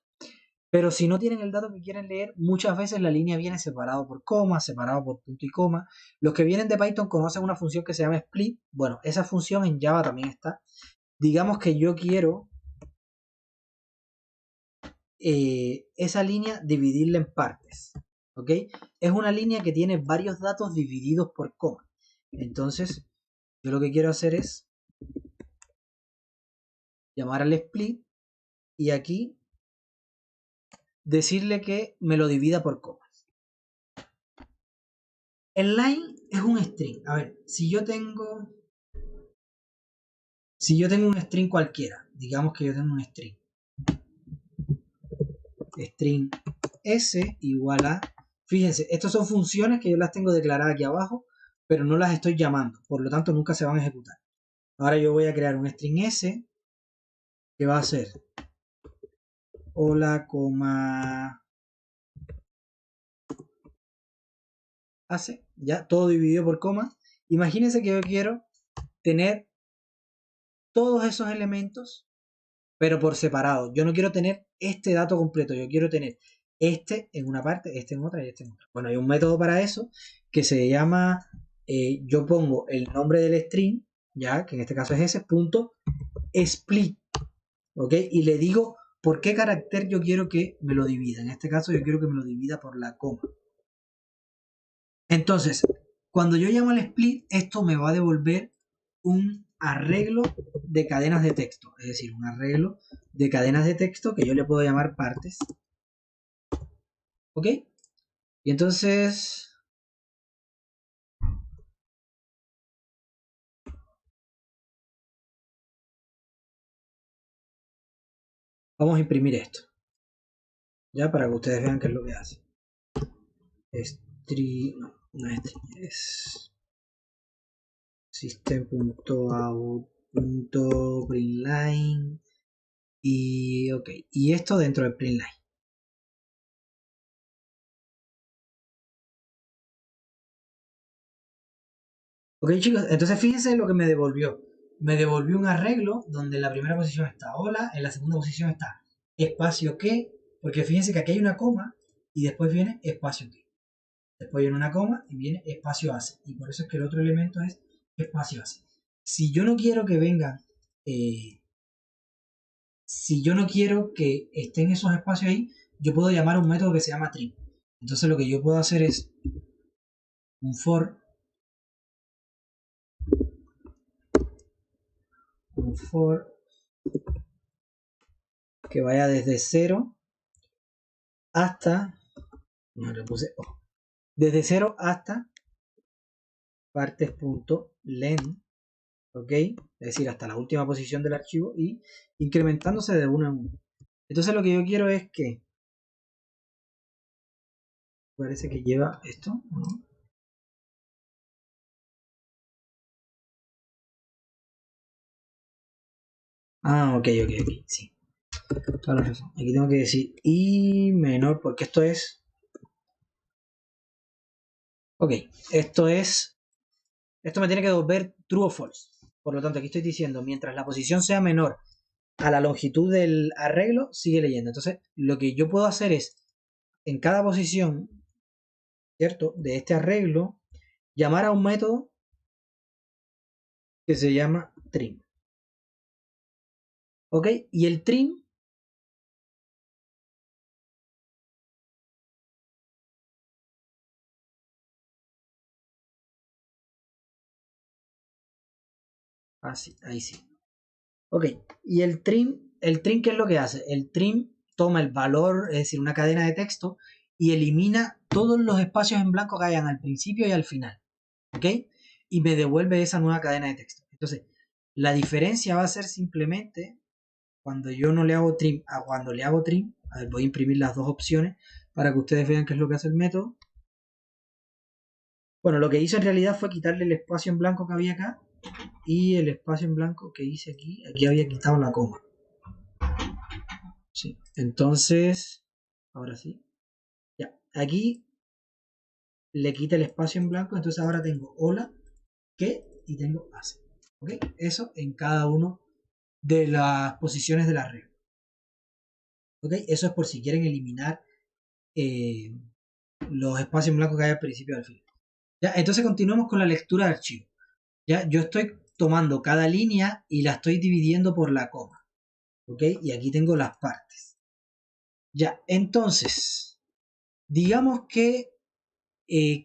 Pero si no tienen el dato que quieren leer, muchas veces la línea viene separado por coma, separado por punto y coma. Los que vienen de Python conocen una función que se llama split. Bueno, esa función en Java también está. digamos que yo quiero esa línea dividirla en partes, ¿ok? Es una línea que tiene varios datos divididos por coma. Entonces, yo lo que quiero hacer es llamar al split y aquí decirle que me lo divida por comas. El line es un string. A ver, si yo tengo un string cualquiera, digamos que yo tengo un string s igual a, fíjense, estas son funciones que yo las tengo declaradas aquí abajo, pero no las estoy llamando, por lo tanto nunca se van a ejecutar. Ahora yo voy a crear un string s que va a ser hola, hace, ya todo dividido por coma. Imagínense que yo quiero tener todos esos elementos, pero por separado. Yo no quiero tener este dato completo, yo quiero tener este en una parte, este en otra y este en otra. Bueno, hay un método para eso que se llama, yo pongo el nombre del string, ya que en este caso es ese, punto split, ¿ok? Y le digo por qué carácter yo quiero que me lo divida. En este caso yo quiero que me lo divida por la coma. Entonces, cuando yo llamo al split, esto me va a devolver un arreglo de cadenas de texto, es decir, un arreglo de cadenas de texto que yo le puedo llamar partes. ¿Ok? Y entonces vamos a imprimir esto, ya para que ustedes vean qué es lo que hace. No es string, es system.out.println y ok, y esto dentro de println. Ok, chicos, entonces fíjense lo que me devolvió. Me devolvió un arreglo donde en la primera posición está hola, en la segunda posición está espacio que, porque fíjense que aquí hay una coma y después viene espacio que. Después viene una coma y viene espacio hace. Y por eso es que el otro elemento es espacio hace. Si yo no quiero que vengan, si yo no quiero que estén esos espacios ahí, yo puedo llamar a un método que se llama trim. Entonces lo que yo puedo hacer es un for que vaya desde 0 hasta, no le puse O, desde 0 hasta partes.len, ok, es decir, hasta la última posición del archivo y incrementándose de 1 en 1. Entonces lo que yo quiero es que, parece que lleva esto, ¿no? Ah, ok, sí, toda la razón. Aquí tengo que decir i menor porque esto es, ok, esto me tiene que devolver true o false. Por lo tanto, aquí estoy diciendo, mientras la posición sea menor a la longitud del arreglo, sigue leyendo. Entonces, lo que yo puedo hacer es, en cada posición, ¿cierto?, de este arreglo, llamar a un método que se llama trim. ¿Ok? Y el trim así, ahí sí. Ok, y el trim, ¿qué es lo que hace? El trim toma el valor, es decir, una cadena de texto, y elimina todos los espacios en blanco que hayan al principio y al final. ¿Ok? Y me devuelve esa nueva cadena de texto. Entonces, la diferencia va a ser simplemente cuando yo no le hago trim a cuando le hago trim. A ver, voy a imprimir las dos opciones para que ustedes vean qué es lo que hace el método. Bueno, lo que hizo en realidad fue quitarle el espacio en blanco que había acá y el espacio en blanco que hice aquí había quitado la coma. Sí. Entonces, ahora sí. Ya, aquí le quita el espacio en blanco, entonces ahora tengo hola, que y tengo hace. ¿Ok? Eso en cada uno de las posiciones de la regla. ¿Ok? Eso es por si quieren eliminar los espacios en blanco que hay al principio y al final. Ya, entonces continuamos con la lectura de archivo. Ya, yo estoy tomando cada línea y la estoy dividiendo por la coma. ¿Ok? Y aquí tengo las partes. Ya, entonces, digamos que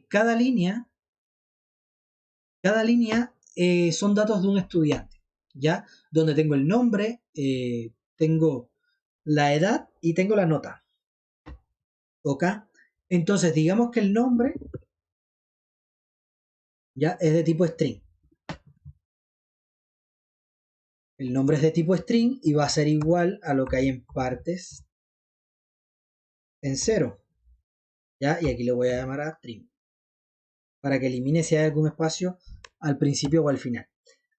cada línea son datos de un estudiante, ¿ya? Donde tengo el nombre, tengo la edad y tengo la nota. ¿Ok? Entonces, digamos que el nombre ya es de tipo string. El nombre es de tipo string y va a ser igual a lo que hay en partes en 0. ¿Ya? Y aquí le voy a llamar a string, para que elimine si hay algún espacio al principio o al final.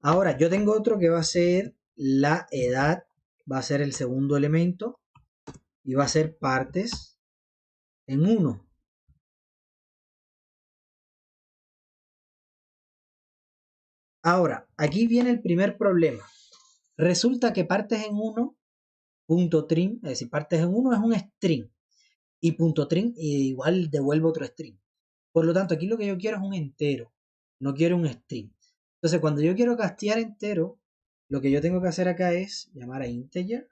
Ahora, yo tengo otro que va a ser la edad, va a ser el segundo elemento y va a ser partes en 1. Ahora, aquí viene el primer problema. Resulta que partes en 1, punto trim, es decir, partes en 1 es un string y punto trim igual devuelve otro string. Por lo tanto, aquí lo que yo quiero es un entero, no quiero un string. Entonces, cuando yo quiero castear entero, lo que yo tengo que hacer acá es llamar a integer,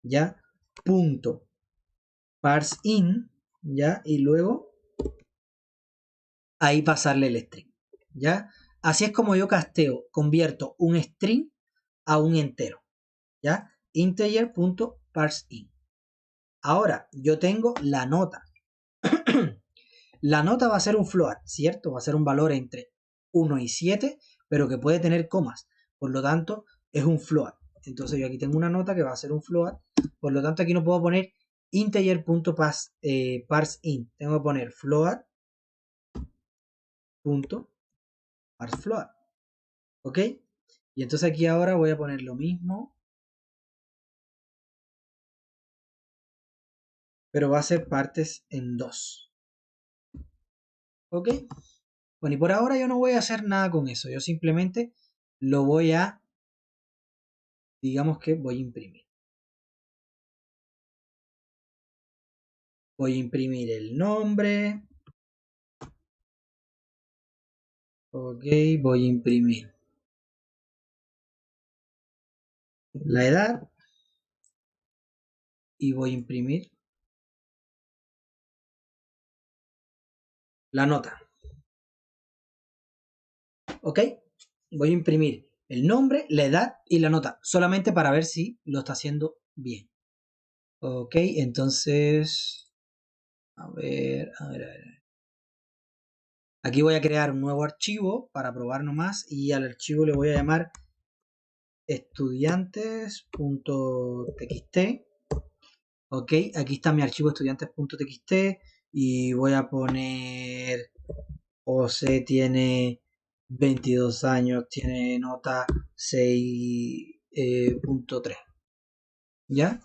ya, punto parseInt, ya, y luego ahí pasarle el string, ya. Así es como yo casteo, convierto un string a un entero, ya, integer.parseInt. Ahora, yo tengo la nota. La nota va a ser un float, ¿cierto? Va a ser un valor entre 1 y 7, pero que puede tener comas. Por lo tanto, es un float. Entonces yo aquí tengo una nota que va a ser un float. Por lo tanto, aquí no puedo poner integer.parseInt. Tengo que poner float.parsefloat. ¿Ok? Y entonces aquí ahora voy a poner lo mismo, pero va a ser partes en 2. ¿Ok? Bueno, y por ahora yo no voy a hacer nada con eso. Yo simplemente lo voy a, digamos que voy a imprimir. Voy a imprimir el nombre. Ok, voy a imprimir la edad. Y voy a imprimir la nota. Ok, voy a imprimir el nombre, la edad y la nota. Solamente para ver si lo está haciendo bien. Ok, entonces... A ver. Aquí voy a crear un nuevo archivo para probar nomás y al archivo le voy a llamar estudiantes.txt. Ok, aquí está mi archivo estudiantes.txt y voy a poner José tiene 22 años, tiene nota 6.3. ¿Ya?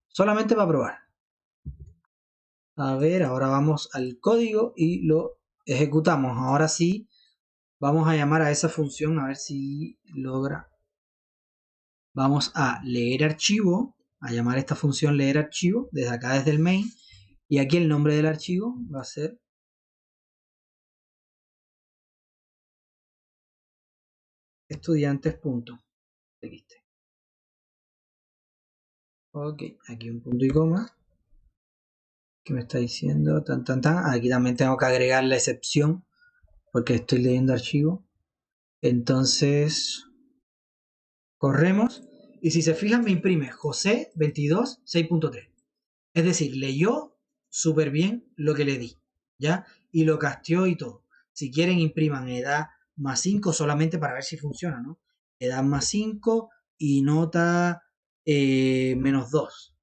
Solamente para probar. A ver, ahora vamos al código y lo ejecutamos. Ahora sí, vamos a llamar a esa función a ver si logra. Vamos a leer archivo, a llamar a esta función leer archivo, desde acá desde el main. Y aquí el nombre del archivo va a ser estudiantes.txt. Ok, aquí un punto y coma. ¿Qué me está diciendo? Aquí también tengo que agregar la excepción porque estoy leyendo archivo. Entonces, corremos. Y si se fijan, me imprime José 22 6.3. Es decir, leyó súper bien lo que le di, ¿ya? Y lo casteó y todo. Si quieren, impriman edad más 5 solamente para ver si funciona, ¿no? Edad más 5 y nota menos 2,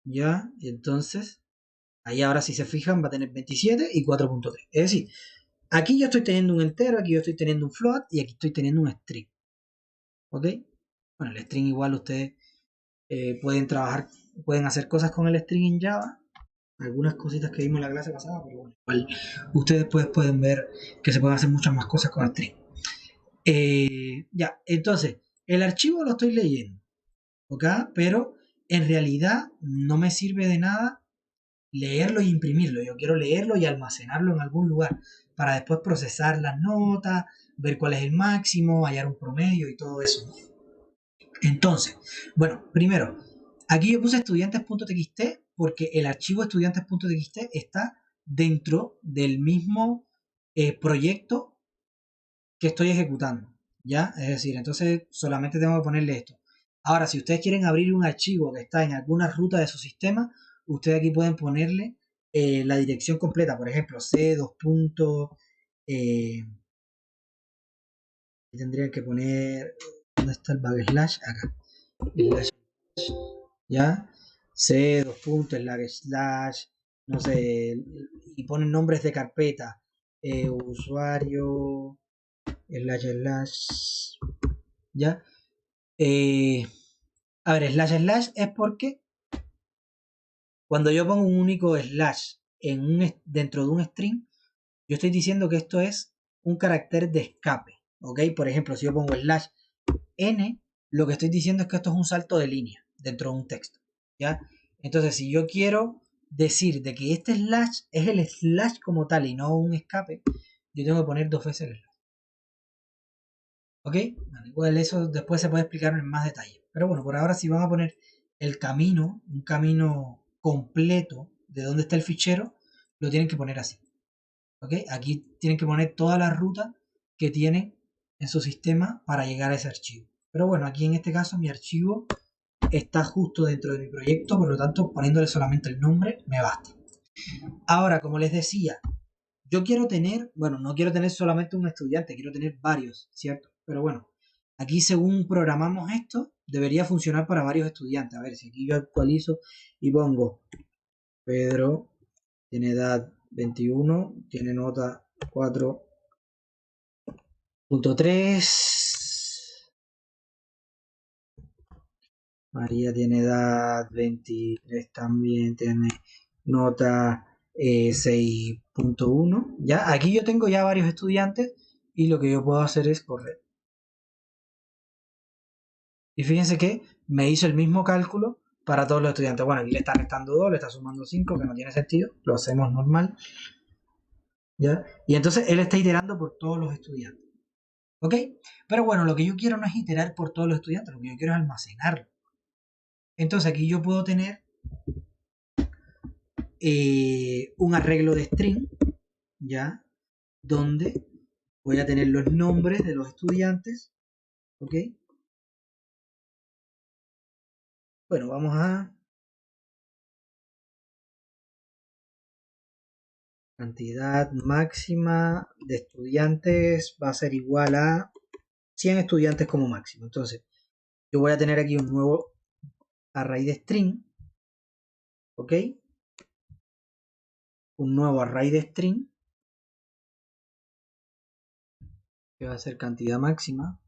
¿ya? Y entonces, ahí ahora si se fijan va a tener 27 y 4.3. Es decir, aquí yo estoy teniendo un entero, aquí yo estoy teniendo un float y aquí estoy teniendo un string. ¿Ok? Bueno, el string igual ustedes pueden trabajar, pueden hacer cosas con el string en Java. Algunas cositas que vimos en la clase pasada, pero bueno, igual ustedes pueden ver que se pueden hacer muchas más cosas con el string. Ya, entonces, el archivo lo estoy leyendo, ¿ok? Pero en realidad no me sirve de nada leerlo y imprimirlo. Yo quiero leerlo y almacenarlo en algún lugar para después procesar las notas, ver cuál es el máximo, hallar un promedio y todo eso. Entonces, bueno, primero, aquí yo puse estudiantes.txt porque el archivo estudiantes.txt está dentro del mismo proyecto que estoy ejecutando, ¿ya? Es decir, entonces solamente tengo que ponerle esto. Ahora, si ustedes quieren abrir un archivo que está en alguna ruta de su sistema, ustedes aquí pueden ponerle la dirección completa, por ejemplo, C2. Tendrían que poner, ¿dónde está el backslash? Acá. Slash, ¿ya? C2. No sé, y ponen nombres de carpeta, usuario, slash, ¿ya? A ver, slash es porque cuando yo pongo un único slash dentro de un string, yo estoy diciendo que esto es un carácter de escape, ¿ok? Por ejemplo, si yo pongo slash n, lo que estoy diciendo es que esto es un salto de línea dentro de un texto, ¿ya? Entonces, si yo quiero decir de que este slash es el slash como tal y no un escape, yo tengo que poner 2 veces el slash. ¿Ok? Vale, igual eso después se puede explicar en más detalle. Pero bueno, por ahora si van a poner el camino, un camino completo de dónde está el fichero, lo tienen que poner así. ¿Ok? Aquí tienen que poner toda la ruta que tiene en su sistema para llegar a ese archivo. Pero bueno, aquí en este caso mi archivo está justo dentro de mi proyecto, por lo tanto poniéndole solamente el nombre me basta. Ahora, como les decía, yo quiero tener, bueno, no quiero tener solamente un estudiante, quiero tener varios, ¿cierto? Pero bueno, aquí según programamos esto, debería funcionar para varios estudiantes. A ver, si aquí yo actualizo y pongo Pedro, tiene edad 21, tiene nota 4.3. María tiene edad 23 también, tiene nota 6.1. Ya, aquí yo tengo ya varios estudiantes y lo que yo puedo hacer es correr. Y fíjense que me hizo el mismo cálculo para todos los estudiantes. Bueno, aquí le está restando 2, le está sumando 5, que no tiene sentido. Lo hacemos normal. ¿Ya? Y entonces él está iterando por todos los estudiantes. ¿Ok? Pero bueno, lo que yo quiero no es iterar por todos los estudiantes, lo que yo quiero es almacenarlo. Entonces aquí yo puedo tener un arreglo de string, ¿ya? Donde voy a tener los nombres de los estudiantes. ¿Ok? Bueno, vamos a cantidad máxima de estudiantes va a ser igual a 100 estudiantes como máximo. Entonces, yo voy a tener aquí un nuevo array de string, ¿ok? Un nuevo array de string, que va a ser cantidad máxima.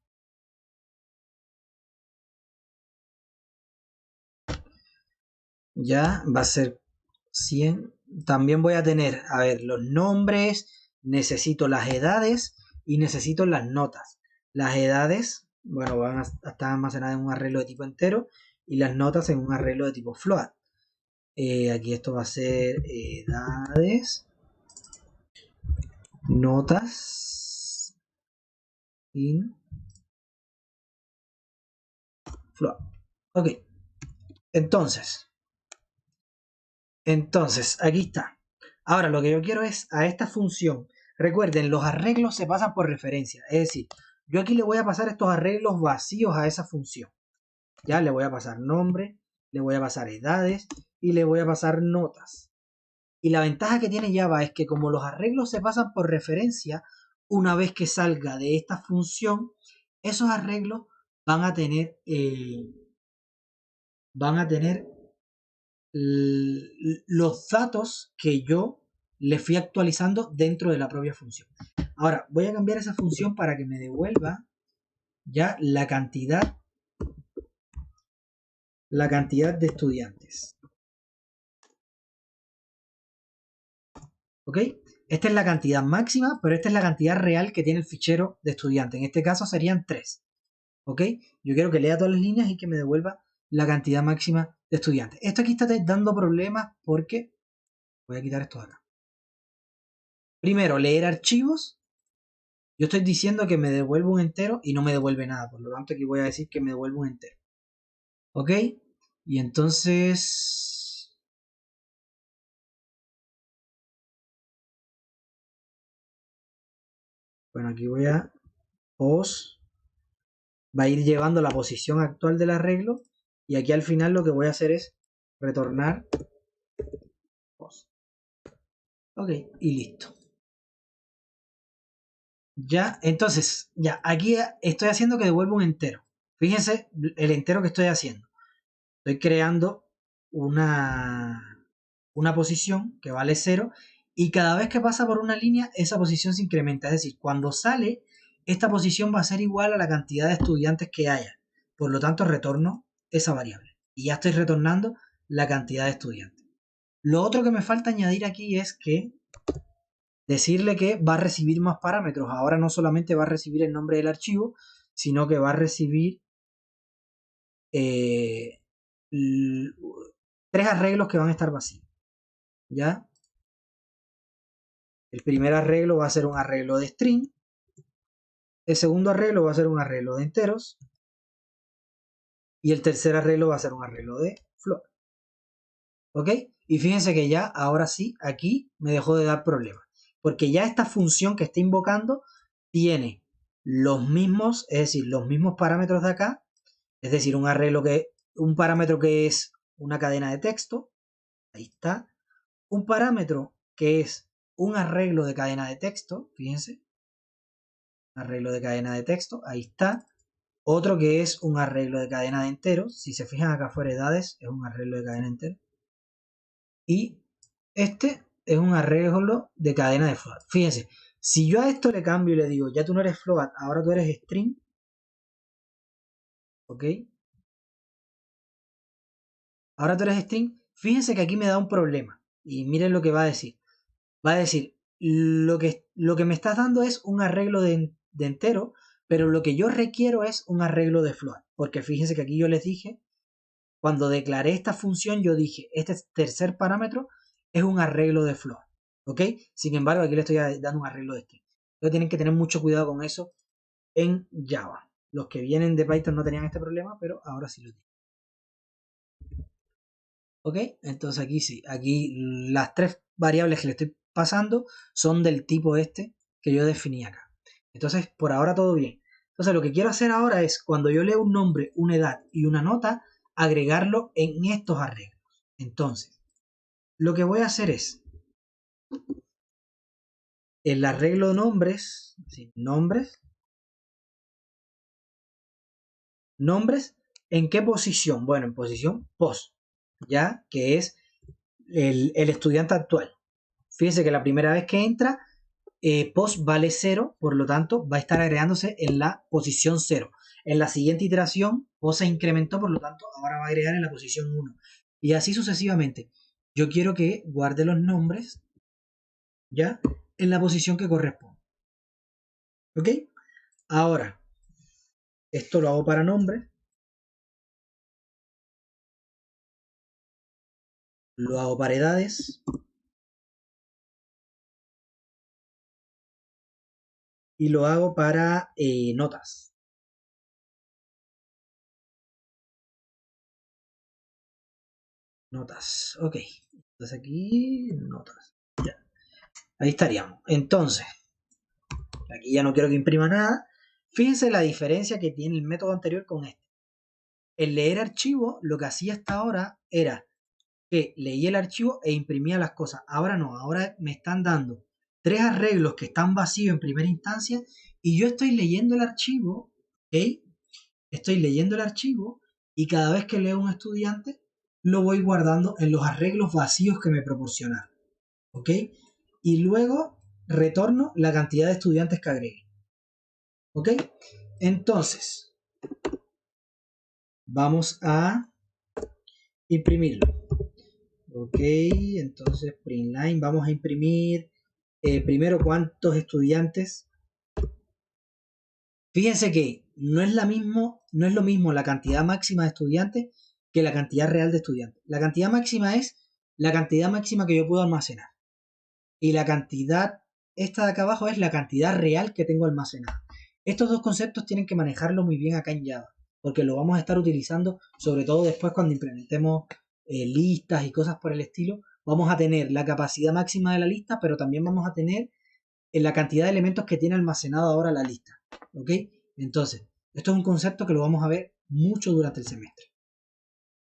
Ya, va a ser 100. También voy a tener, a ver, los nombres, necesito las edades y necesito las notas. Las edades, bueno, van a estar almacenadas en un arreglo de tipo entero y las notas en un arreglo de tipo float. Aquí esto va a ser edades, notas, in, float. Ok, entonces, aquí está. Ahora lo que yo quiero es a esta función. Recuerden, los arreglos se pasan por referencia. Es decir, yo aquí le voy a pasar estos arreglos vacíos a esa función. Ya le voy a pasar nombre, le voy a pasar edades y le voy a pasar notas. Y la ventaja que tiene Java es que como los arreglos se pasan por referencia, una vez que salga de esta función, esos arreglos van a tener, los datos que yo le fui actualizando dentro de la propia función. Ahora voy a cambiar esa función para que me devuelva ya la cantidad de estudiantes. ¿Ok? Esta es la cantidad máxima, pero esta es la cantidad real que tiene el fichero de estudiantes. En este caso serían 3. ¿Ok? Yo quiero que lea todas las líneas y que me devuelva la cantidad máxima de estudiantes. Esto aquí está dando problemas porque Voy a quitar esto de acá. Primero, leer archivos. Yo estoy diciendo que me devuelve un entero y no me devuelve nada. Por lo tanto, aquí voy a decir que me devuelve un entero. ¿Ok? Y entonces... Bueno, aquí voy a... Pos. Va a ir llevando la posición actual del arreglo. Y aquí al final lo que voy a hacer es retornar pos. Ok, y listo. Ya, entonces, ya, aquí estoy haciendo que devuelva un entero. Fíjense el entero que estoy haciendo. Estoy creando una posición que vale 0 y cada vez que pasa por una línea, esa posición se incrementa. Es decir, cuando sale, esta posición va a ser igual a la cantidad de estudiantes que haya. Por lo tanto, retorno esa variable. Y ya estoy retornando la cantidad de estudiantes. Lo otro que me falta añadir aquí es que decirle que va a recibir más parámetros. Ahora no solamente va a recibir el nombre del archivo, sino que va a recibir eh, 3 arreglos que van a estar vacíos. ¿Ya? El primer arreglo va a ser un arreglo de string. El segundo arreglo va a ser un arreglo de enteros. Y el tercer arreglo va a ser un arreglo de float. ¿Ok? Y fíjense que ya, ahora sí, aquí me dejó de dar problemas. Porque ya esta función que está invocando tiene los mismos, es decir, los mismos parámetros de acá. Es decir, un parámetro que es una cadena de texto. Ahí está. Un parámetro que es un arreglo de cadena de texto. Fíjense. Arreglo de cadena de texto. Ahí está. Otro que es un arreglo de cadena de enteros. Si se fijan acá afuera, edades, es un arreglo de cadena de enteros. Y este es un arreglo de cadena de float. Fíjense, si yo a esto le cambio y le digo, ya tú no eres float, ahora tú eres string. ¿Ok? Ahora tú eres string. Fíjense que aquí me da un problema. Y miren lo que va a decir. Va a decir, lo que me estás dando es un arreglo de entero, pero lo que yo requiero es un arreglo de float. Porque fíjense que aquí yo les dije, cuando declaré esta función, yo dije, este tercer parámetro es un arreglo de float. ¿Ok? Sin embargo, aquí le estoy dando un arreglo de string. Entonces tienen que tener mucho cuidado con eso en Java. Los que vienen de Python no tenían este problema, pero ahora sí lo tienen. ¿Ok? Entonces aquí sí, aquí las 3 variables que le estoy pasando son del tipo este que yo definí acá. Entonces, por ahora todo bien. Entonces, lo que quiero hacer ahora es, cuando yo leo un nombre, una edad y una nota, agregarlo en estos arreglos. Entonces, lo que voy a hacer es, el arreglo nombres, ¿sí? Nombres, ¿en qué posición? Bueno, en posición post, ya que es el estudiante actual. Fíjense que la primera vez que entra, post vale 0, por lo tanto va a estar agregándose en la posición 0. En la siguiente iteración, post se incrementó, por lo tanto ahora va a agregar en la posición 1. Y así sucesivamente. Yo quiero que guarde los nombres, ¿ya? En la posición que corresponde. ¿Ok? Ahora, esto lo hago para nombres. Lo hago para edades. Y lo hago para notas. Notas. Ok. Entonces aquí, notas. Ya. Ahí estaríamos. Entonces, aquí ya no quiero que imprima nada. Fíjense la diferencia que tiene el método anterior con este. El leer archivo, lo que hacía hasta ahora era que leía el archivo e imprimía las cosas. Ahora no, ahora me están dando 3 arreglos que están vacíos en primera instancia y yo estoy leyendo el archivo, ¿ok? Estoy leyendo el archivo y cada vez que leo un estudiante lo voy guardando en los arreglos vacíos que me proporcionaron, ¿ok? Y luego retorno la cantidad de estudiantes que agregué, ¿ok? Entonces, vamos a imprimirlo. Ok, entonces printline, vamos a imprimir primero cuántos estudiantes. Fíjense que no es lo mismo la cantidad máxima de estudiantes que la cantidad real de estudiantes. La cantidad máxima es la cantidad máxima que yo puedo almacenar. Y la cantidad, esta de acá abajo, es la cantidad real que tengo almacenada. Estos dos conceptos tienen que manejarlo muy bien acá en Java, porque lo vamos a estar utilizando, sobre todo después cuando implementemos listas y cosas por el estilo. Vamos a tener la capacidad máxima de la lista, pero también vamos a tener la cantidad de elementos que tiene almacenado ahora la lista. ¿Ok? Entonces, esto es un concepto que lo vamos a ver mucho durante el semestre.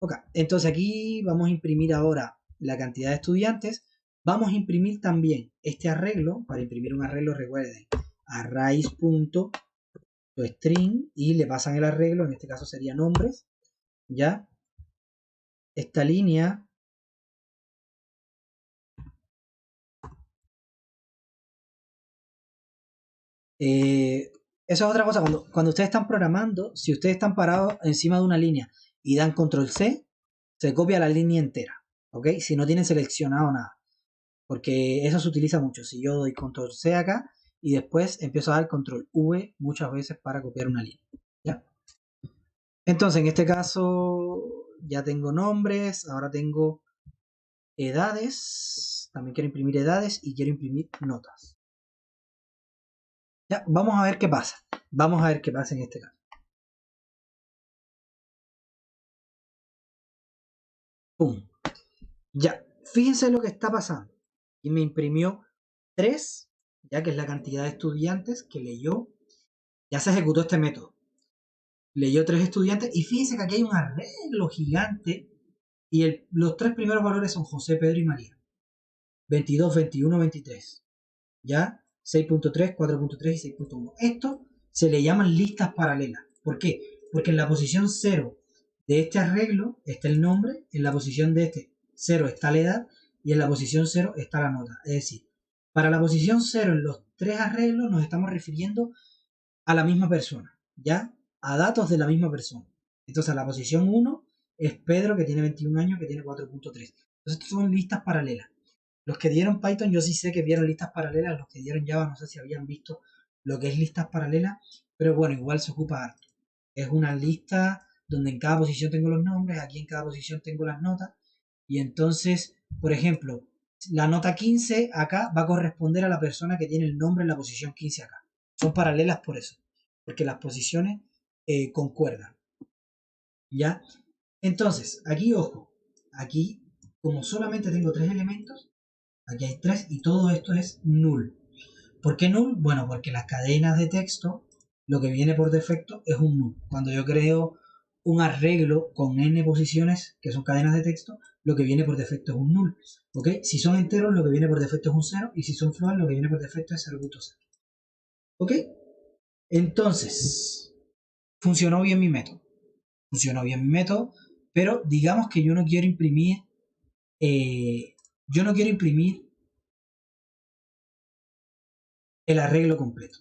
Ok, entonces aquí vamos a imprimir ahora la cantidad de estudiantes. Vamos a imprimir también este arreglo. Para imprimir un arreglo, recuerden, arrays.string y le pasan el arreglo, en este caso sería nombres. ¿Ya? Esta línea eso es otra cosa. Cuando ustedes están programando, si ustedes están parados encima de una línea y dan control C, se copia la línea entera. ¿Ok? Si no tienen seleccionado nada. Porque eso se utiliza mucho. Si yo doy control C acá y después empiezo a dar control V muchas veces para copiar una línea. ¿Ya? Entonces, en este caso ya tengo nombres, ahora tengo edades. También quiero imprimir edades y quiero imprimir notas. Ya, vamos a ver qué pasa. Vamos a ver qué pasa en este caso. ¡Pum! Ya, fíjense lo que está pasando. Y me imprimió 3, ya que es la cantidad de estudiantes que leyó. Ya se ejecutó este método. Leyó 3 estudiantes y fíjense que aquí hay un arreglo gigante y los 3 primeros valores son José, Pedro y María. 22, 21, 23. ¿Ya? 6.3, 4.3 y 6.1. Esto se le llaman listas paralelas. ¿Por qué? Porque en la posición 0 de este arreglo está el nombre, en la posición de este 0 está la edad y en la posición 0 está la nota. Es decir, para la posición 0 en los 3 arreglos nos estamos refiriendo a la misma persona, ¿ya? A datos de la misma persona. Entonces, la posición 1 es Pedro, que tiene 21 años, que tiene 4.3. Entonces, estas son listas paralelas. Los que dieron Python, yo sí sé que vieron listas paralelas. Los que dieron Java, no sé si habían visto lo que es listas paralelas. Pero bueno, igual se ocupa harto. Es una lista donde en cada posición tengo los nombres, aquí en cada posición tengo las notas. Y entonces, por ejemplo, la nota 15 acá va a corresponder a la persona que tiene el nombre en la posición 15 acá. Son paralelas por eso, porque las posiciones concuerdan. ¿Ya? Entonces, aquí ojo, aquí como solamente tengo 3 elementos, aquí hay 3 y todo esto es null. ¿Por qué null? Bueno, porque las cadenas de texto, lo que viene por defecto es un null. Cuando yo creo un arreglo con n posiciones, que son cadenas de texto, lo que viene por defecto es un null. ¿Ok? Si son enteros, lo que viene por defecto es un 0, y si son float, lo que viene por defecto es 0.0. ¿Ok? Entonces, funcionó bien mi método. Funcionó bien mi método, pero digamos que yo no quiero imprimir, yo no quiero imprimir el arreglo completo.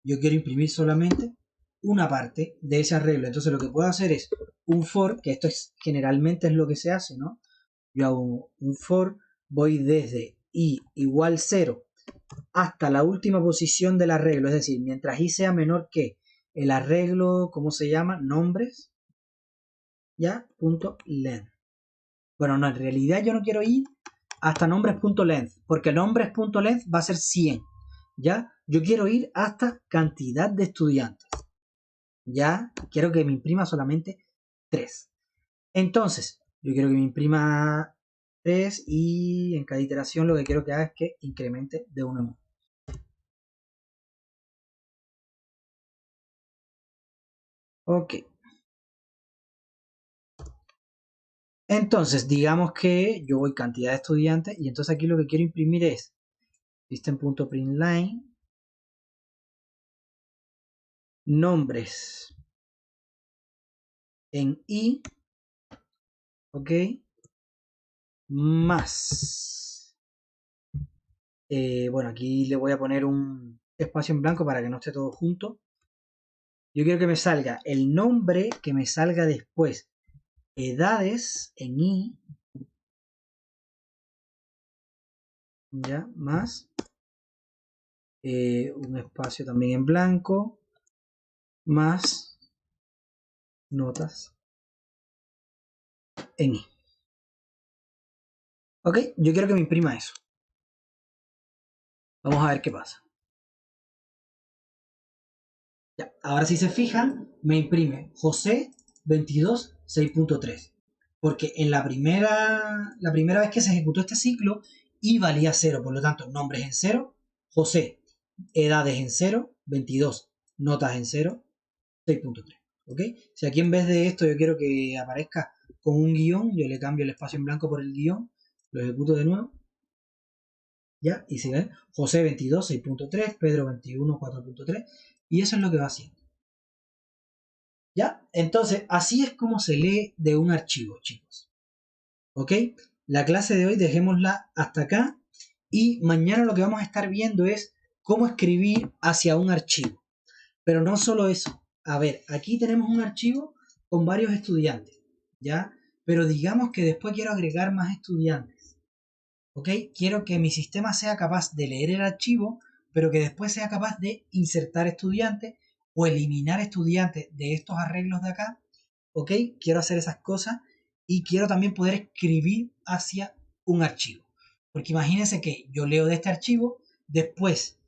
Yo quiero imprimir solamente una parte de ese arreglo. Entonces lo que puedo hacer es un for, que esto es generalmente es lo que se hace, ¿no? Yo hago un for, voy desde i igual 0 hasta la última posición del arreglo, es decir, mientras i sea menor que el arreglo, ¿cómo se llama? Nombres, ¿ya? Punto length. Bueno, no, en realidad yo no quiero ir hasta nombres.length, porque nombres.length va a ser 100, ¿ya? Yo quiero ir hasta cantidad de estudiantes, ¿ya? Quiero que me imprima solamente 3. Entonces, yo quiero que me imprima 3 y en cada iteración lo que quiero que haga es que incremente de 1 en 1. Ok. Entonces, digamos que yo voy cantidad de estudiantes y entonces aquí lo que quiero imprimir es system.println nombres en i, ok, más, bueno, aquí le voy a poner un espacio en blanco para que no esté todo junto. Yo quiero que me salga el nombre, que me salga después edades en i, ya, más, un espacio también en blanco, más notas en i. Ok, yo quiero que me imprima eso. Vamos a ver qué pasa. Ya, ahora si se fijan, me imprime José 22 6.3. Porque en la primera vez que se ejecutó este ciclo, y valía 0. Por lo tanto, nombres en 0, José, edades en 0, 22, notas en 0, 6.3. ¿Ok? Si aquí en vez de esto yo quiero que aparezca con un guión, yo le cambio el espacio en blanco por el guión, lo ejecuto de nuevo. ¿Ya? Y si ven, José 22, 6.3, Pedro 21, 4.3, y eso es lo que va haciendo. ¿Ya? Entonces, así es como se lee de un archivo, chicos. ¿Ok? La clase de hoy dejémosla hasta acá y mañana lo que vamos a estar viendo es cómo escribir hacia un archivo. Pero no solo eso. A ver, aquí tenemos un archivo con varios estudiantes, ¿ya? Pero digamos que después quiero agregar más estudiantes, ¿ok? Quiero que mi sistema sea capaz de leer el archivo, pero que después sea capaz de insertar estudiantes o eliminar estudiantes de estos arreglos de acá, ¿ok? Quiero hacer esas cosas y quiero también poder escribir hacia un archivo. Porque imagínense que yo leo de este archivo, después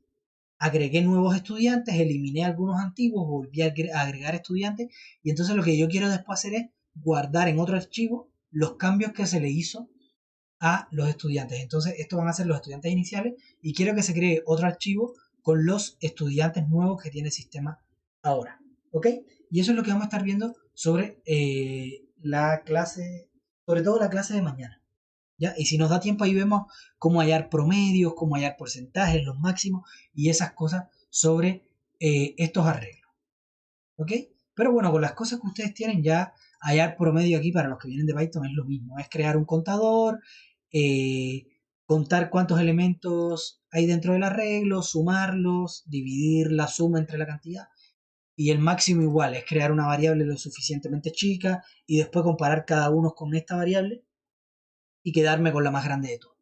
agregué nuevos estudiantes, eliminé algunos antiguos, volví a agregar estudiantes y entonces lo que yo quiero después hacer es guardar en otro archivo los cambios que se le hizo a los estudiantes. Entonces, estos van a ser los estudiantes iniciales y quiero que se cree otro archivo con los estudiantes nuevos que tiene el sistema ahora. ¿Ok? Y eso es lo que vamos a estar viendo sobre la clase, sobre todo la clase de mañana. ¿Ya? Y si nos da tiempo ahí vemos cómo hallar promedios, cómo hallar porcentajes, los máximos y esas cosas sobre estos arreglos. ¿Ok? Pero bueno, con las cosas que ustedes tienen ya, hallar promedio aquí para los que vienen de Python es lo mismo. Es crear un contador, eh, contar cuántos elementos hay dentro del arreglo, sumarlos, dividir la suma entre la cantidad. Y el máximo igual, es crear una variable lo suficientemente chica y después comparar cada uno con esta variable y quedarme con la más grande de todas.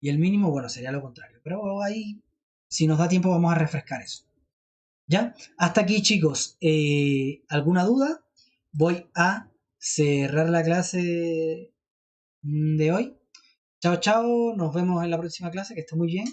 Y el mínimo, bueno, sería lo contrario. Pero ahí, si nos da tiempo, vamos a refrescar eso. ¿Ya? Hasta aquí, chicos. ¿Alguna duda? Voy a cerrar la clase de hoy. Chao, chao. Nos vemos en la próxima clase. Que esté muy bien.